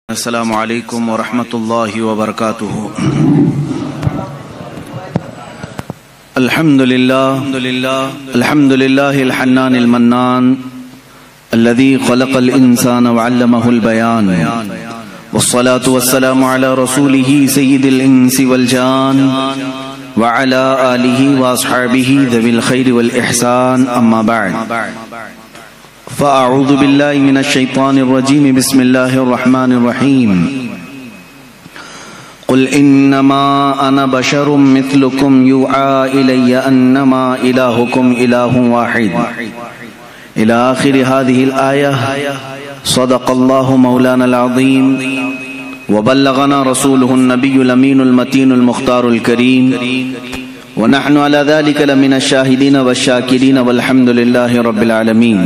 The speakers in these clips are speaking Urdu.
السلام علیکم ورحمۃ اللہ وبرکاتہ۔ الحمد للہ الحنان المنان الذي خلق الانسان وعلمه البيان، والصلاة والسلام على رسوله سيد الانس والجان وعلى آلہ واصحابہ ذوی الخیر والاحسان، اما بعد فأعوذ بالله من الشيطان الرجيم، بسم الله الرحمن الرحيم۔ قل إنما أنا بشر مثلكم يوحى إلي أنما إلهكم إله واحد إلى آخر هذه الآية۔ صدق الله مولانا العظيم وبلغنا رسوله النبي الأمين المتين المختار الكريم، ونحن على ذلك لمن الشاهدين والشاكرين والحمد لله رب العالمين۔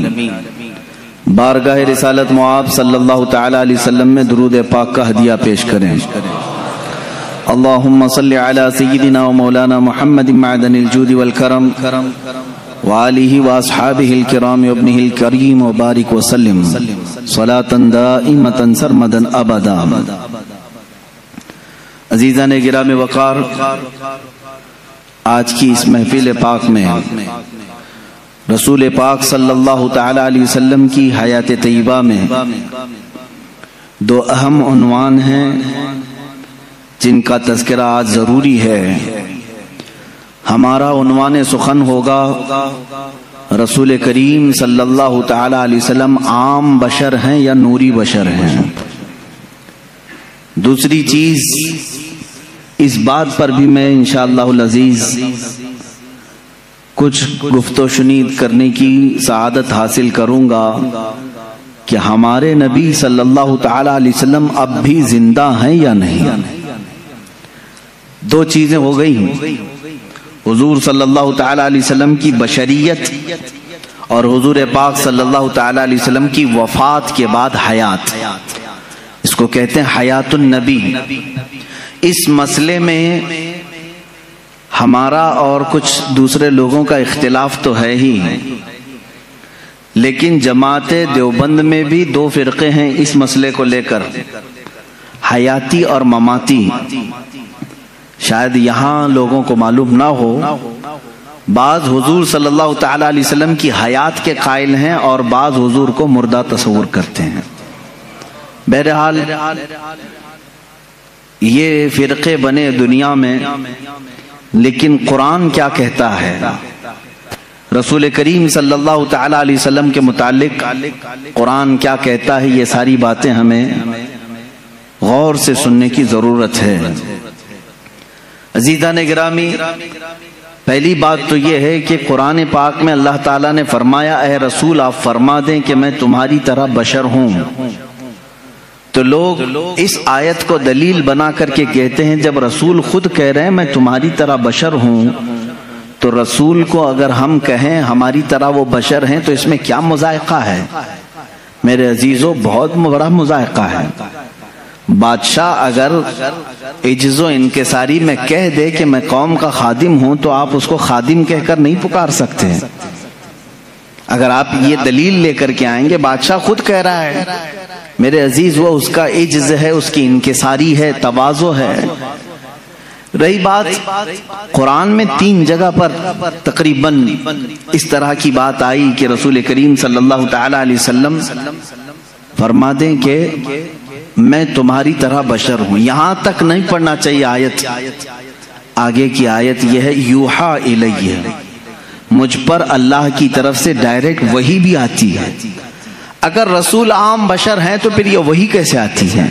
بارگاہ رسالت معاب صلی اللہ تعالی علیہ وسلم میں درود پاک کا ہدیہ پیش کریں۔ اللہم صلی علی سیدنا و مولانا محمد معدن الجود والکرم وآلہ واصحابہ الکرام وابنہ الکریم وبارک وسلم صلاة دائمة سرمدا ابدا۔ عزیزان گرامی وقار، آج کی اس محفل پاک میں رسول پاک صلی اللہ تعالی علیہ وسلم کی حیات طیبہ میں دو اہم عنوان ہیں جن کا تذکرہ آج ضروری ہے۔ ہمارا عنوان سخن ہوگا رسول کریم صلی اللہ تعالی علیہ وسلم عام بشر ہیں یا نوری بشر ہیں۔ دوسری چیز، اس بات پر بھی میں انشاءاللہ العزیز کچھ گفت و شنید کرنے کی سعادت حاصل کروں گا کہ ہمارے نبی صلی اللہ تعالی علیہ وسلم اب بھی زندہ ہیں یا نہیں۔ دو چیزیں ہو گئی، حضور صلی اللہ تعالی علیہ وسلم کی بشریت اور حضور پاک صلی اللہ تعالی علیہ وسلم کی وفات کے بعد حیات، اس کو کہتے ہیں حیات النبی۔ اس مسئلے میں ہمارا اور کچھ دوسرے لوگوں کا اختلاف تو ہے ہی، لیکن جماعت دیوبند میں بھی دو فرقے ہیں اس مسئلے کو لے کر، حیاتی اور مماتی۔ شاید یہاں لوگوں کو معلوم نہ ہو، بعض حضور صلی اللہ تعالی علیہ وسلم کی حیات کے قائل ہیں اور بعض حضور کو مردہ تصور کرتے ہیں۔ بہرحال یہ فرقے بنے دنیا میں، لیکن قرآن کیا کہتا ہے، رسول کریم صلی اللہ تعالی علیہ وسلم کے متعلق قرآن کیا کہتا ہے، یہ ساری باتیں ہمیں غور سے سننے کی ضرورت ہے۔ عزیزان گرامی، پہلی بات تو یہ ہے کہ قرآن پاک میں اللہ تعالیٰ نے فرمایا، اے رسول آپ فرما دیں کہ میں تمہاری طرح بشر ہوں۔ تو لوگ اس آیت کو دلیل بنا کر کے کہتے ہیں جب رسول خود کہہ رہے ہیں میں تمہاری طرح بشر ہوں، تو رسول کو اگر ہم کہیں ہماری طرح وہ بشر ہیں تو اس میں کیا مذائقہ ہے؟ میرے عزیزو، بہت بڑا مذائقہ ہے۔ بادشاہ اگر عجز و انکساری میں کہہ دے کہ میں قوم کا خادم ہوں تو آپ اس کو خادم کہہ کر نہیں پکار سکتے۔ اگر آپ یہ دلیل لے کر کے آئیں گے، بادشاہ خود کہہ رہا ہے میرے عزیز، وہ اس کا عجز ہے، اس کی انکساری ہے، تواضع ہے۔ رہی بات، قرآن میں 3 جگہ پر تقریباً اس طرح کی بات آئی کہ رسول کریم صلی اللہ تعالی علیہ وسلم فرما دیں کہ میں تمہاری طرح بشر ہوں۔ یہاں تک نہیں پڑھنا چاہیے آیت، آگے کی آیت یہ ہے یوحا الیہ، مجھ پر اللہ کی طرف سے ڈائریکٹ وحی بھی آتی ہے۔ اگر رسول عام بشر ہیں تو پھر یہ وحی کیسے آتی ہے؟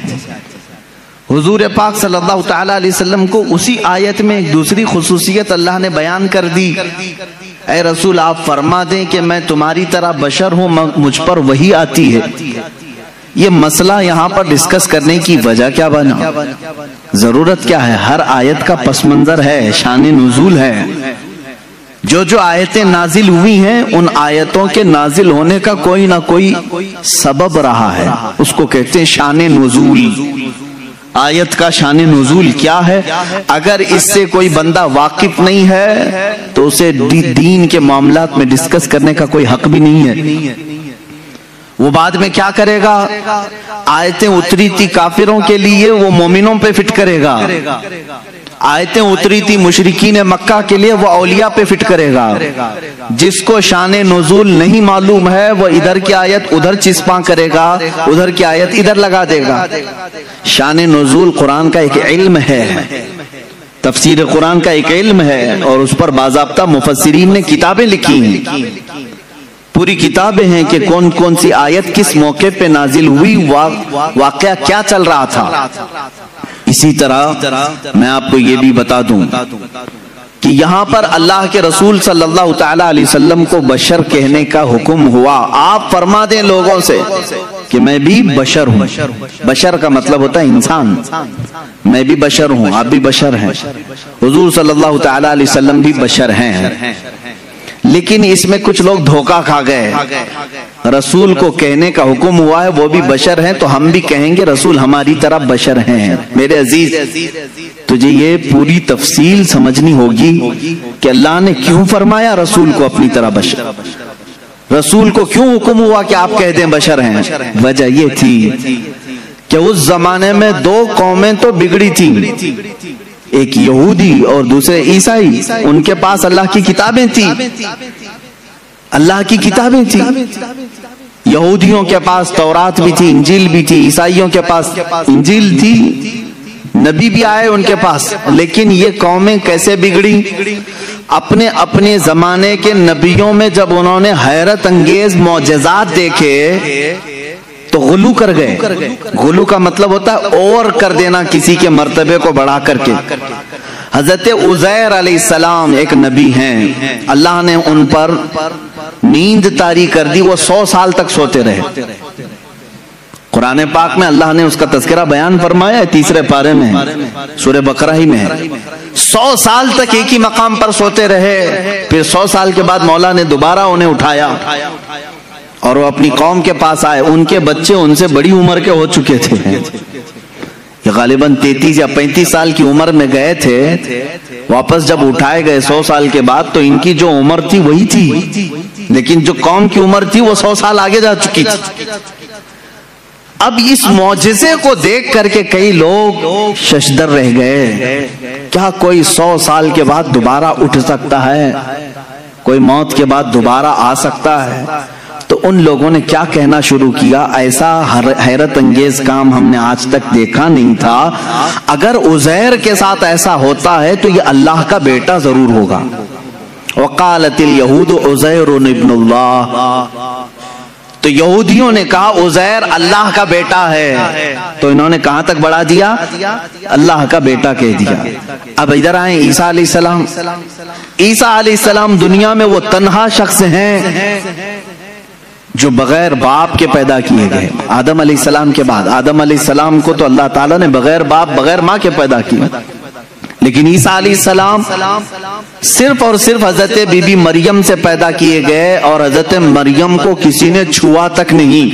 حضور پاک صلی اللہ تعالی علیہ وسلم کو اسی آیت میں ایک دوسری خصوصیت اللہ نے بیان کر دی، اے رسول آپ فرما دیں کہ میں تمہاری طرح بشر ہوں، مجھ پر وحی آتی ہے۔ یہ مسئلہ یہاں پر ڈسکس کرنے کی وجہ کیا بنا، ضرورت کیا ہے؟ ہر آیت کا پس منظر ہے، شان نزول ہے۔ جو آیتیں نازل ہوئی ہیں ان آیتوں کے نازل ہونے کا کوئی نہ کوئی سبب رہا ہے، اس کو کہتے ہیں شان نزول۔ آیت کا شان نزول کیا ہے؟ اگر اس سے کوئی بندہ واقف نہیں ہے تو اسے دین کے معاملات میں ڈسکس کرنے کا کوئی حق بھی نہیں ہے۔ وہ بعد میں کیا کرے گا؟ آیتیں اتری تھی کافروں کے لیے وہ مومنوں پہ فٹ کرے گا، آیتیں اتری تھی مشرکین مکہ کے لیے وہ اولیاء پہ فٹ کرے گا۔ جس کو شان نزول نہیں معلوم ہے وہ ادھر کی آیت ادھر چسپاں کرے گا، ادھر کی آیت ادھر لگا دے گا۔ شان نزول قرآن کا ایک علم ہے، تفسیر قرآن کا ایک علم ہے، اور اس پر باضابطہ مفسرین نے کتابیں لکھی ہیں، پوری کتابیں ہیں کہ کون کون سی آیت کس موقع پہ نازل ہوئی، واقعہ کیا چل رہا تھا۔ اسی طرح میں آپ کو یہ بھی بتا دوں کہ یہاں پر اللہ کے رسول صلی اللہ تعالی علیہ وسلم کو بشر کہنے کا حکم ہوا۔ آپ فرما دیں لوگوں سے کہ میں بھی بشر ہوں۔ بشر کا مطلب ہوتا ہے انسان، میں بھی بشر ہوں، آپ بھی بشر ہیں، حضور صلی اللہ تعالی علیہ وسلم بھی بشر ہیں۔ لیکن اس میں کچھ لوگ دھوکہ کھا گئے، رسول کو کہنے کا حکم ہوا ہے وہ بھی بشر ہیں تو ہم بھی کہیں گے رسول ہماری طرح بشر ہیں۔ میرے عزیز تجھے یہ پوری تفصیل سمجھنی ہوگی کہ اللہ نے کیوں فرمایا رسول کو اپنی طرح بشر، رسول کو کیوں حکم ہوا کہ آپ کہہ دیں بشر ہیں۔ وجہ یہ تھی کہ اس زمانے میں دو قومیں تو بگڑی تھیں، ایک یہودی اور دوسرے عیسائی، ان کے پاس اللہ کی کتابیں تھیں، اللہ کی کتابیں تھیں۔ یہودیوں کے پاس تورات بھی تھی، انجیل بھی تھی، عیسائیوں کے پاس انجیل تھی، نبی بھی آئے ان کے پاس۔ لیکن یہ قومیں کیسے بگڑی؟ اپنے اپنے زمانے کے نبیوں میں جب انہوں نے حیرت انگیز معجزات دیکھے تو غلو کر گئے۔ غلو کا مطلب ہوتا ہے اور کر دینا کسی کے مرتبے کو بڑھا کر کے۔ حضرت عزیر علیہ السلام ایک نبی ہیں، اللہ نے ان پر نیند طاری کر دی، وہ 100 سال تک سوتے رہے۔ قرآن پاک میں اللہ نے اس کا تذکرہ بیان فرمایا ہے، 3 پارے میں سورہ بقرہ ہی میں ہے۔ 100 سال تک ایک ہی مقام پر سوتے رہے، پھر 100 سال کے بعد مولا نے دوبارہ انہیں اٹھایا اور وہ اپنی قوم کے پاس آئے۔ ان کے بچے ان سے بڑی عمر کے ہو چکے تھے، یہ غالباً 33 یا 35 سال کی عمر میں گئے تھے، واپس جب اٹھائے گئے 100 سال کے بعد تو ان کی جو عمر تھی وہی تھی، لیکن جو قوم کی عمر تھی وہ 100 سال آگے جا چکی تھی۔ اب اس معجزے کو دیکھ کر کے کئی لوگ ششدر رہ گئے، کیا کوئی 100 سال کے بعد دوبارہ اٹھ سکتا ہے؟ کوئی موت کے بعد دوبارہ آ سکتا ہے؟ تو ان لوگوں نے کیا کہنا شروع کیا، ایسا حیرت انگیز کام ہم نے آج تک دیکھا نہیں تھا، اگر عزیر کے ساتھ ایسا ہوتا ہے تو یہ اللہ کا بیٹا ضرور ہوگا۔ وقالت الیہود عزیر ابن اللہ، تو یہودیوں نے کہا عزیر اللہ کا بیٹا ہے، تو انہوں نے کہاں تک بڑھا دیا؟ اللہ کا بیٹا کہہ دیا۔ اب ادھر آئیں عیسیٰ علیہ السلام۔ عیسیٰ علیہ السلام دنیا میں وہ تنہا شخص ہیں جو بغیر باپ کے پیدا کیے گئے۔ آدم علیہ السلام کے بعد، آدم علیہ السلام کو تو اللہ تعالیٰ نے بغیر باپ بغیر ماں کے پیدا کیا، لیکن عیسیٰ علیہ السلام صرف اور صرف حضرت بی بی مریم سے پیدا کیے گئے، اور حضرت مریم کو کسی نے چھوا تک نہیں،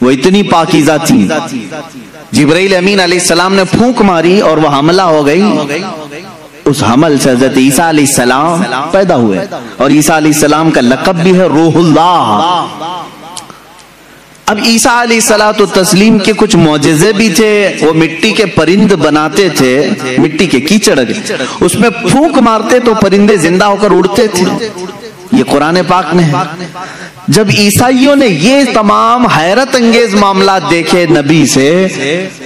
وہ اتنی پاکیزہ تھی۔ جبرائیل امین علیہ السلام نے پھونک ماری اور وہ حملہ ہو گئی، اس حمل سے حضرت عیسیٰ علیہ السلام پیدا ہوئے، اور عیسیٰ علیہ السلام کا لقب بھی ہے روح اللہ۔ اب عیسیٰ علیہ السلام کے کچھ معجزے بھی تھے، وہ مٹی کے پرند بناتے تھے، مٹی کے کیچڑ اس میں پھونک مارتے تو پرندے زندہ ہو کر اڑتے تھے، یہ قرآن پاک میں ہے۔ جب عیسائیوں نے یہ تمام حیرت انگیز معاملات دیکھے نبی سے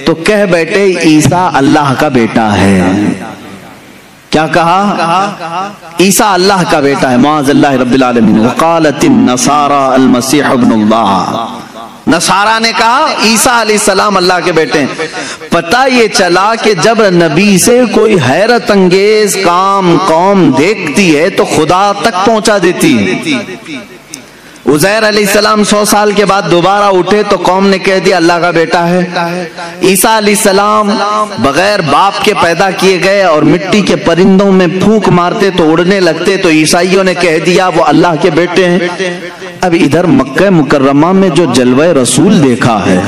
تو کہہ بیٹھے عیسیٰ اللہ کا بیٹا ہے۔ کیا کہا؟ عیسیٰ اللہ کا بیٹا ہے، معاذ اللہ رب العالمین۔ وقالت النصارى المسیح ابن اللہ، نصارہ نے کہا عیسیٰ علیہ السلام اللہ کے بیٹے ہیں۔ پتہ یہ چلا کہ جب نبی سے کوئی حیرت انگیز کام قوم دیکھتی ہے تو خدا تک پہنچا دیتی ہے۔ عزیر علیہ السلام 100 سال کے بعد دوبارہ اٹھے تو قوم نے کہہ دیا اللہ کا بیٹا ہے۔ عیسیٰ علیہ السلام بغیر باپ کے پیدا کیے گئے اور مٹی کے پرندوں میں پھونک مارتے تو اڑنے لگتے، تو عیسائیوں نے کہہ دیا وہ اللہ کے بیٹے ہیں۔ اب ادھر مکہ مکرمہ میں جو جلوہ رسول دیکھا ہے،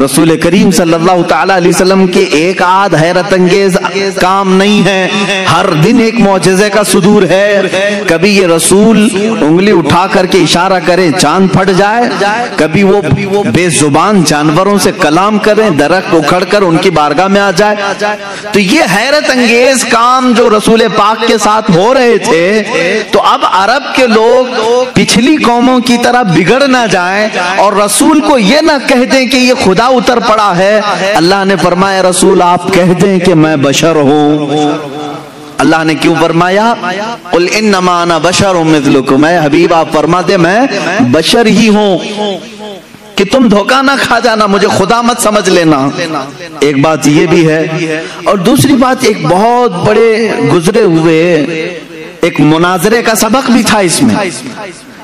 رسول کریم صلی اللہ تعالی علیہ وسلم کے ایک آدھ حیرت انگیز کام نہیں ہے، ہر دن ایک معجزے کا صدور ہے۔ کبھی یہ رسول انگلی اٹھا کر کے اشارہ اشارہ کریں چاند پھٹ جائے، کبھی وہ بے زبان جانوروں سے کلام کریں، درخت اکھڑ کر ان کی بارگاہ میں آ جائے. تو یہ حیرت انگیز کام جو رسول پاک کے ساتھ ہو رہے تھے، تو اب عرب کے لوگ پچھلی قوموں کی طرح بگڑ نہ جائیں اور رسول کو یہ نہ کہہ دیں کہ یہ خدا اتر پڑا ہے. اللہ نے فرمایا رسول آپ کہہ دیں کہ میں بشر ہوں. اللہ نے کیوں فرمایا قل انما انا بشر مثلکم، اے حبیب آپ فرما دے میں بشر ہی ہوں، کہ تم دھوکہ نہ کھا جانا، مجھے خدا مت سمجھ لینا. ایک بات یہ بھی ہے، اور دوسری بات ایک بہت بڑے گزرے ہوئے ایک مناظرے کا سبق بھی تھا اس میں.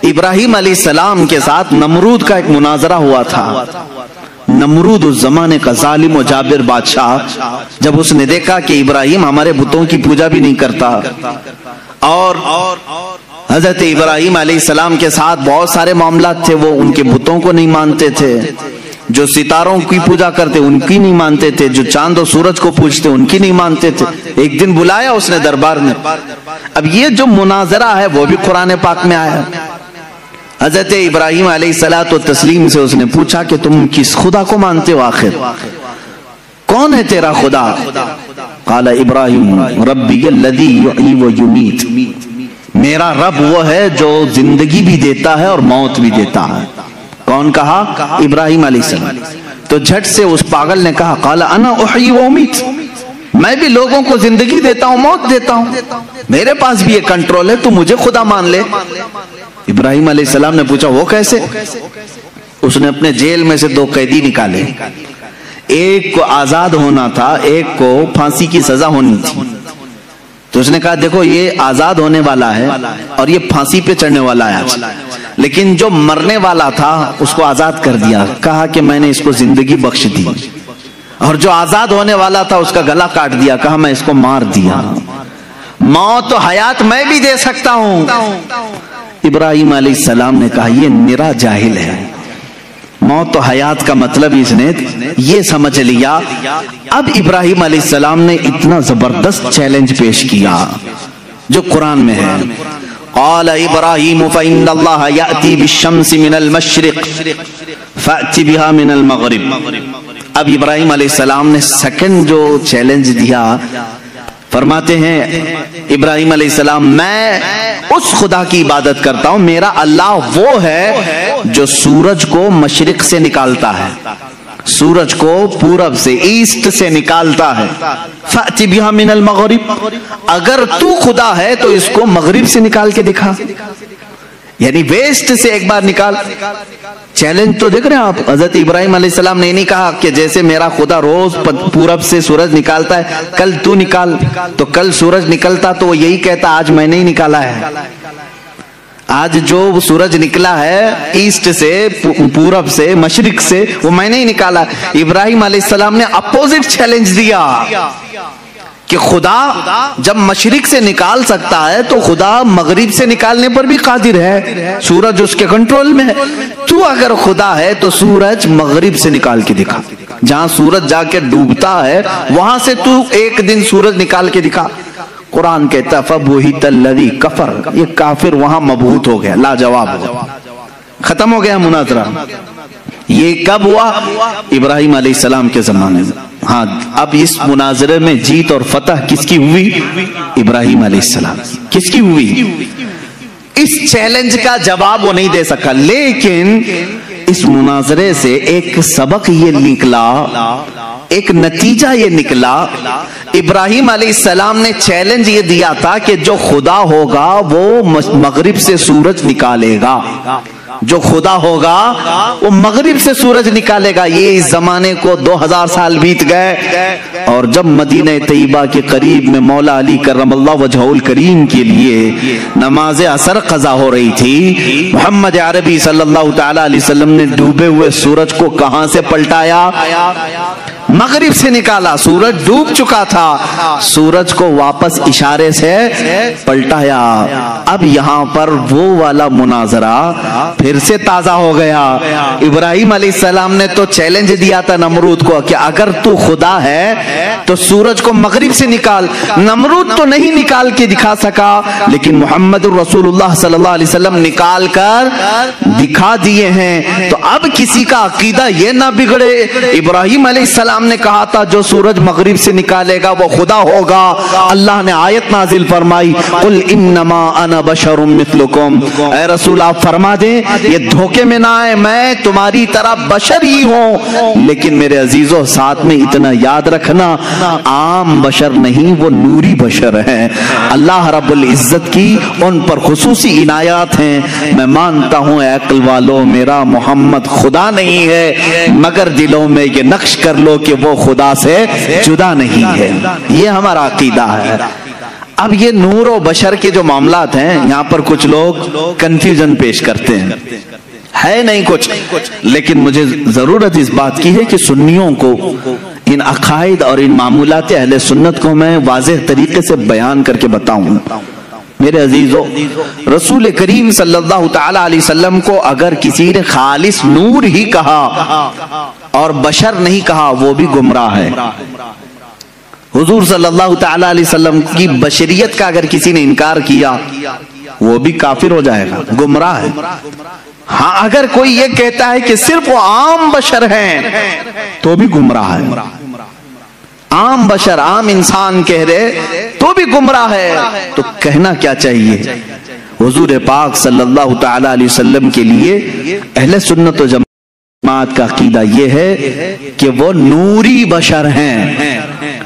ابراہیم علیہ السلام کے ساتھ نمرود کا ایک مناظرہ ہوا تھا. نمرود اس زمانے کا ظالم و جابر بادشاہ، جب اس نے دیکھا کہ ابراہیم ہمارے بتوں کی پوجا بھی نہیں کرتا، اور حضرت ابراہیم علیہ السلام کے ساتھ بہت سارے معاملات تھے، وہ ان کے بتوں کو نہیں مانتے تھے، جو ستاروں کی پوجا کرتے ان کی نہیں مانتے تھے، جو چاند و سورج کو پوجتے ان کی نہیں مانتے تھے. ایک دن بلایا اس نے دربار میں. اب یہ جو مناظرہ ہے وہ بھی قرآن پاک میں آیا. حضرت ابراہیم علیہ الصلوۃ والتسلیم سے اس نے پوچھا کہ تم کس خدا کو مانتے ہو، آخر کون ہے تیرا خدا؟ قال ابراہیم ربی الذی یحیی و یمیت، میرا رب وہ ہے جو زندگی بھی دیتا ہے اور موت بھی دیتا ہے. کون کہا؟ ابراہیم علیہ السلام. تو جھٹ سے اس پاگل نے کہا قال انا احیی و امیت، میں بھی لوگوں کو زندگی دیتا ہوں موت دیتا ہوں، میرے پاس بھی یہ کنٹرول ہے، تو مجھے خدا مان لے. ابراہیم علیہ السلام نے پوچھا وہ کیسے؟ اس نے اپنے جیل میں سے 2 قیدی نکالے، ایک کو آزاد ہونا تھا، ایک کو پھانسی کی سزا ہونی تھی. تو اس نے کہا دیکھو یہ آزاد ہونے والا ہے اور یہ پھانسی پہ چڑھنے والا ہے، لیکن جو مرنے والا تھا اس کو آزاد کر دیا، کہا کہ میں نے اس کو زندگی بخش دی، اور جو آزاد ہونے والا تھا اس کا گلا کاٹ دیا، کہا میں اس کو مار دیا. موت و حیات میں بھی دے سکتا ہوں. ابراہیم علیہ السلام نے کہا یہ نرا جاہل ہے، موت و حیات کا مطلب اس نے یہ سمجھ لیا. اب ابراہیم علیہ السلام نے اتنا زبردست چیلنج پیش کیا جو قرآن میں ہے. قال ابراہیم فإن اللہ یأتی بالشمس من المشرق فأتی بها من المغرب. اب ابراہیم علیہ السلام نے سیکنڈ جو چیلنج دیا، فرماتے ہیں ابراہیم علیہ السلام میں اس خدا کی عبادت کرتا ہوں، میرا اللہ وہ ہے جو سورج کو مشرق سے نکالتا ہے، سورج کو پورب سے ایسٹ سے نکالتا ہے. فأتی بها من المغرب، اگر تو خدا ہے تو اس کو مغرب سے نکال کے دکھا، یعنی ویسٹ سے ایک بار نکال. چیلنج تو دیکھ رہے ہیں آپ، حضرت ابراہیم علیہ السلام نے نہیں کہا کہ جیسے میرا خدا روز پورب سے سورج نکالتا ہے کل تو نکال، تو کل سورج نکلتا تو وہ یہی کہتا آج میں نے ہی نکالا ہے. آج جو سورج نکلا ہے ایسٹ سے، پورب سے، مشرق سے، وہ میں نے ہی نکالا. ابراہیم علیہ السلام نے اپوزٹ چیلنج دیا کہ خدا جب مشرق سے نکال سکتا ہے تو خدا مغرب سے نکالنے پر بھی قادر ہے، سورج اس کے کنٹرول میں ہے. تو اگر خدا ہے تو سورج مغرب سے نکال کے دکھا، جہاں سورج جا کے ڈوبتا ہے وہاں سے تو ایک دن سورج نکال کے دکھا. قرآن کہتا فَبُهِتَ الَّذِي كَفَرَ، یہ کافر وہاں مبہوت ہو گیا، لاجواب ہو گیا، ختم ہو گیا مناظرہ. یہ کب ہوا؟ ابراہیم علیہ السلام کے زمانے میں. ہاں اب اس مناظرے میں جیت اور فتح کس کی ہوئی؟ ابراہیم علیہ السلام. کس کی ہوئی؟ اس چیلنج کا جواب وہ نہیں دے سکا، لیکن اس مناظرے سے ایک سبق یہ نکلا، ایک نتیجہ یہ نکلا. ابراہیم علیہ السلام نے چیلنج یہ دیا تھا کہ جو خدا ہوگا وہ مغرب سے سورج نکالے گا، جو خدا ہوگا وہ مغرب سے سورج نکالے گا. یہ اس زمانے کو 2000 سال بیت گئے، اور جب مدینہ طیبہ کے قریب میں مولا علی کرم اللہ وجہہ الکریم کے لیے نماز عصر قضا ہو رہی تھی، محمد عربی صلی اللہ تعالی علیہ وسلم نے ڈوبے ہوئے سورج کو کہاں سے پلٹایا؟ مغرب سے نکالا. سورج ڈوب چکا تھا، سورج کو واپس اشارے سے پلٹایا. اب یہاں پر وہ والا مناظرہ پھر سے تازہ ہو گیا. ابراہیم علیہ السلام نے تو چیلنج دیا تھا نمرود کو کہ اگر تو خدا ہے تو سورج کو مغرب سے نکال. نمرود تو نہیں نکال کے دکھا سکا, لیکن محمد رسول اللہ صلی اللہ علیہ وسلم نکال کر دکھا دیے ہیں. تو اب کسی کا عقیدہ یہ نہ بگڑے. ابراہیم علیہ السلام نے کہا تھا جو سورج مغرب سے نکالے گا وہ خدا ہوگا. اللہ نے آیت نازل فرمائی, قل انما انا بشر مثلکم, اے رسول آپ فرما دیں یہ دھوکے میں نہ آئے, میں تمہاری طرح بشر ہی ہوں. لیکن میرے عزیزوں ساتھ میں اتنا یاد رکھنا, عام بشر نہیں, وہ نوری بشر ہیں. اللہ رب العزت کی ان پر خصوصی عنایات ہیں. میں مانتا ہوں اے عقل والو میرا محمد خدا نہیں ہے, مگر دلوں میں یہ نقش کر لو کہ وہ خدا سے جدا نہیں ہے. یہ ہمارا عقیدہ ہے. اب یہ نور و بشر کے جو معاملات ہیں یہاں پر کچھ لوگ کنفیوژن پیش کرتے ہیں, ہے نہیں کچھ, لیکن مجھے ضرورت اس بات کی ہے کہ سنیوں کو ان عقائد اور ان معمولات اہل سنت کو میں واضح طریقے سے بیان کر کے بتاؤں. میرے عزیزو, رسول کریم صلی اللہ تعالی علیہ وسلم کو اگر کسی نے خالص نور ہی کہا اور بشر نہیں کہا وہ بھی گمراہ ہے. حضور صلی اللہ تعالی علیہ وسلم کی بشریت کا اگر کسی نے انکار کیا وہ بھی کافر ہو جائے گا, گمراہ ہے. ہاں اگر کوئی یہ کہتا ہے کہ صرف وہ عام بشر ہیں تو بھی گمراہ ہے. عام بشر, عام انسان کہہ رہے تو بھی گمراہ ہے. تو کہنا کیا چاہیے؟ حضور پاک صلی اللہ تعالی علیہ وسلم کے لیے اہل سنت و جماعت کا عقیدہ یہ ہے کہ وہ نوری بشر ہیں.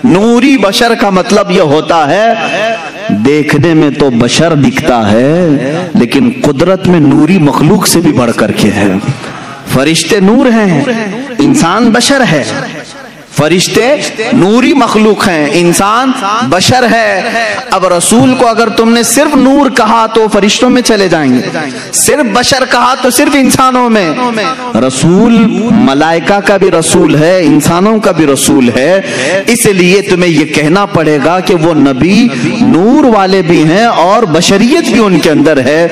نوری بشر کا مطلب یہ ہوتا ہے دیکھنے میں تو بشر دکھتا ہے لیکن قدرت میں نوری مخلوق سے بھی بڑھ کر کے ہے. فرشتے نور ہیں, انسان بشر ہے. فرشتے نوری مخلوق ہیں, انسان بشر ہے. اب رسول کو اگر تم نے صرف نور کہا تو فرشتوں میں چلے جائیں گے, صرف بشر کہا تو صرف انسانوں میں. رسول ملائکہ کا بھی رسول ہے, انسانوں کا بھی رسول ہے. اس لیے تمہیں یہ کہنا پڑے گا کہ وہ نبی نور والے بھی ہیں اور بشریت بھی ان کے اندر ہے.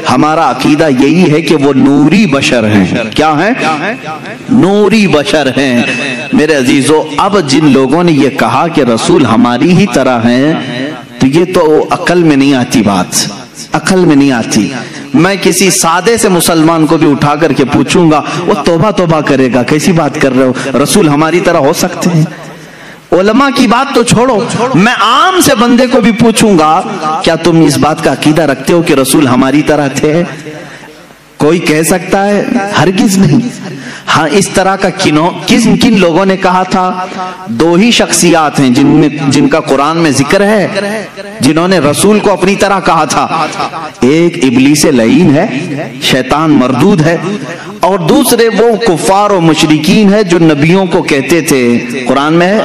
ہمارا عقیدہ یہی ہے کہ وہ نوری بشر ہیں. کیا ہیں؟ نوری بشر ہیں. میرے عزیزو, اب جن لوگوں نے یہ کہا کہ رسول ہماری ہی طرح ہیں تو یہ تو عقل میں نہیں آتی بات, عقل میں نہیں آتی. میں کسی سادے سے مسلمان کو بھی اٹھا کر کے پوچھوں گا وہ توبہ توبہ کرے گا, کیسی بات کر رہے ہو, رسول ہماری طرح ہو سکتے ہیں؟ علماء کی بات تو چھوڑو, میں عام سے بندے کو بھی پوچھوں گا کیا تم اس بات کا عقیدہ رکھتے ہو کہ رسول ہماری طرح تھے؟ کوئی کہہ سکتا ہے؟ ہرگز نہیں. ہاں اس طرح کا کن لوگوں نے کہا تھا؟ دو ہی شخصیات ہیں جن کا قرآن میں ذکر ہے جنہوں نے رسول کو اپنی طرح کہا تھا. ایک ابلیس لعین ہے, شیطان مردود ہے, اور دوسرے وہ کفار و مشرکین ہے جو نبیوں کو کہتے تھے, قرآن میں ہے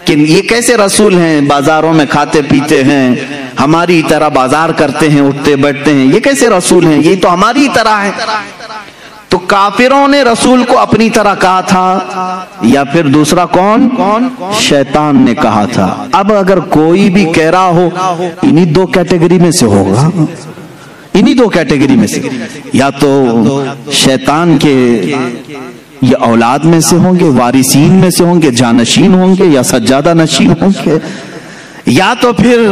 کہ یہ کیسے رسول ہیں, بازاروں میں کھاتے پیتے ہیں, ہماری طرح بازار کرتے ہیں, اٹھتے بیٹھتے ہیں, یہ کیسے رسول ہیں, یہ تو ہماری طرح ہے. تو کافروں نے رسول کو اپنی طرح کہا تھا, یا پھر دوسرا کون؟ شیطان نے کہا تھا. اب اگر کوئی بھی کہہ رہا ہو انہی دو کیٹیگری میں سے ہوگا, انہی دو کیٹیگری میں سے, یا تو شیطان کے یہ اولاد میں سے ہوں گے, وارثین میں سے ہوں گے, جانشین ہوں گے, یا سجادہ نشین ہوں گے, یا تو پھر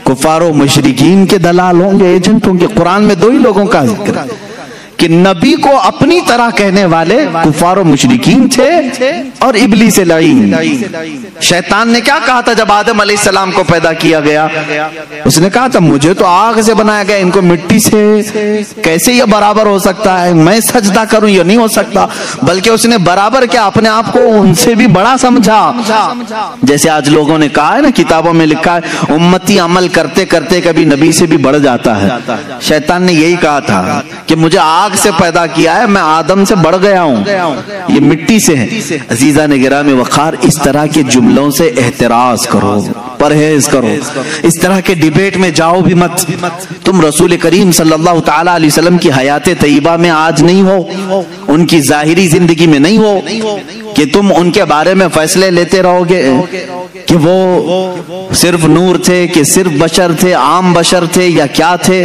کفار و مشرکین کے دلال ہوں گے, ایجنٹ ہوں گے. قرآن میں دو ہی لوگوں کا ذکر ہے کہ نبی کو اپنی طرح کہنے والے کفار و مشرکین تھے اور ابلیس لعین. شیطان نے کیا کہا تھا جب آدم علیہ السلام کو پیدا کیا گیا؟ اس نے کہا تھا مجھے تو آگ سے بنایا گیا, ان کو مٹی سے کیسے یہ برابر ہو سکتا ہے, میں سجدہ کروں یہ نہیں ہو سکتا. بلکہ اس نے برابر کیا, اپنے آپ کو ان سے بھی بڑا سمجھا. جیسے آج لوگوں نے کہا ہے نا, کتابوں میں لکھا ہے امتی عمل کرتے کرتے کبھی نبی سے بھی بڑھ جاتا ہے. شیطان نے یہی کہا تھا کہ مجھے آگ سے پیدا کیا ہے, میں آدم سے بڑھ گیا ہوں, یہ مٹی سے ہے. عزیزان گرامی وقار, اس طرح کے جملوں سے احتراز کرو, پرہیز کرو. اس طرح کے ڈیبیٹ میں جاؤ بھی مت. تم رسول کریم صلی اللہ تعالی علیہ وسلم کی حیات طیبہ میں آج نہیں ہو, ان کی ظاہری زندگی میں نہیں ہو کہ تم ان کے بارے میں فیصلے لیتے رہو گے کہ وہ صرف نور تھے, کہ صرف بشر تھے, عام بشر تھے, یا کیا تھے.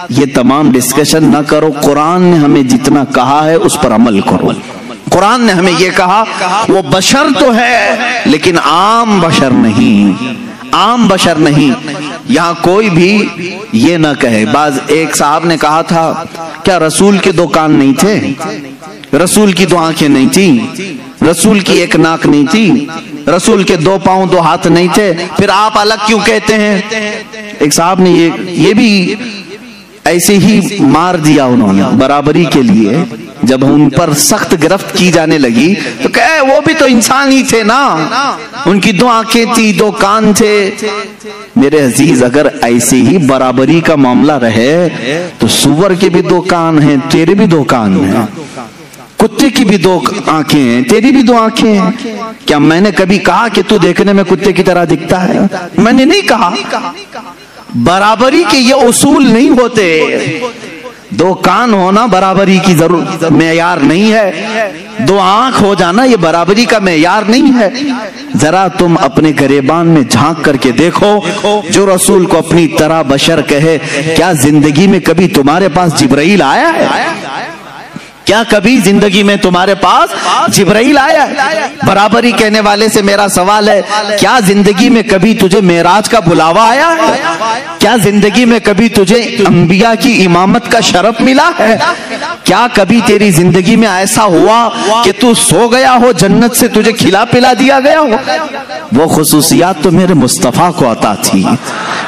یہ تمام ڈسکشن نہ کرو. قرآن نے ہمیں جتنا کہا ہے اس پر عمل کرو. قرآن نے ہمیں یہ کہا وہ بشر تو ہے لیکن عام بشر نہیں، عام بشر نہیں۔ یہاں کوئی بھی یہ نہ کہے، ایک صاحب نے کہا تھا کیا رسول کے 2 کان نہیں تھے، رسول کی 2 آنکھیں نہیں تھی، رسول کی 1 ناک نہیں تھی، رسول کے 2 پاؤں 2 ہاتھ نہیں تھے، پھر آپ الگ کیوں کہتے ہیں؟ ایک صاحب نے یہ بھی ایسے ہی مار دیا انہوں نے برابری کے لیے، جب ان پر سخت گرفت کی جانے لگی تو کہے وہ بھی تو انسان ہی تھے نا، ان کی 2 آنکھیں تھی، 2 کان تھے۔ میرے عزیز اگر ایسے ہی برابری کا معاملہ رہے تو سور کے بھی 2 کان ہیں، تیرے بھی 2 کان ہیں، کتے کی بھی 2 آنکھیں ہیں، تیری بھی 2 آنکھیں ہیں۔ کیا میں نے کبھی کہا کہ تو دیکھنے میں کتے کی طرح دکھتا ہے؟ میں نے نہیں کہا۔ برابری کے یہ اصول نہیں ہوتے، 2 کان ہونا برابری کی ضرورت معیار نہیں ہے، 2 آنکھ ہو جانا یہ برابری کا معیار نہیں ہے۔ ذرا تم اپنے گریبان میں جھانک کر کے دیکھو، جو رسول کو اپنی طرح بشر کہے، کیا زندگی میں کبھی تمہارے پاس جبرائیل آیا ہے؟ کیا کبھی زندگی میں تمہارے پاس جبرائیل آیا ہے؟ برابری کہنے والے سے میرا سوال ہے، کیا زندگی میں کبھی تجھے معراج کا بلاوا آیا ہے؟ کیا زندگی میں کبھی تجھے انبیاء کی امامت کا شرف ملا ہے؟ کیا کبھی تیری زندگی میں ایسا ہوا کہ تو سو گیا ہو، جنت سے تجھے کھلا پلا دیا گیا ہو؟ وہ خصوصیات تو میرے مصطفیٰ کو عطا تھی،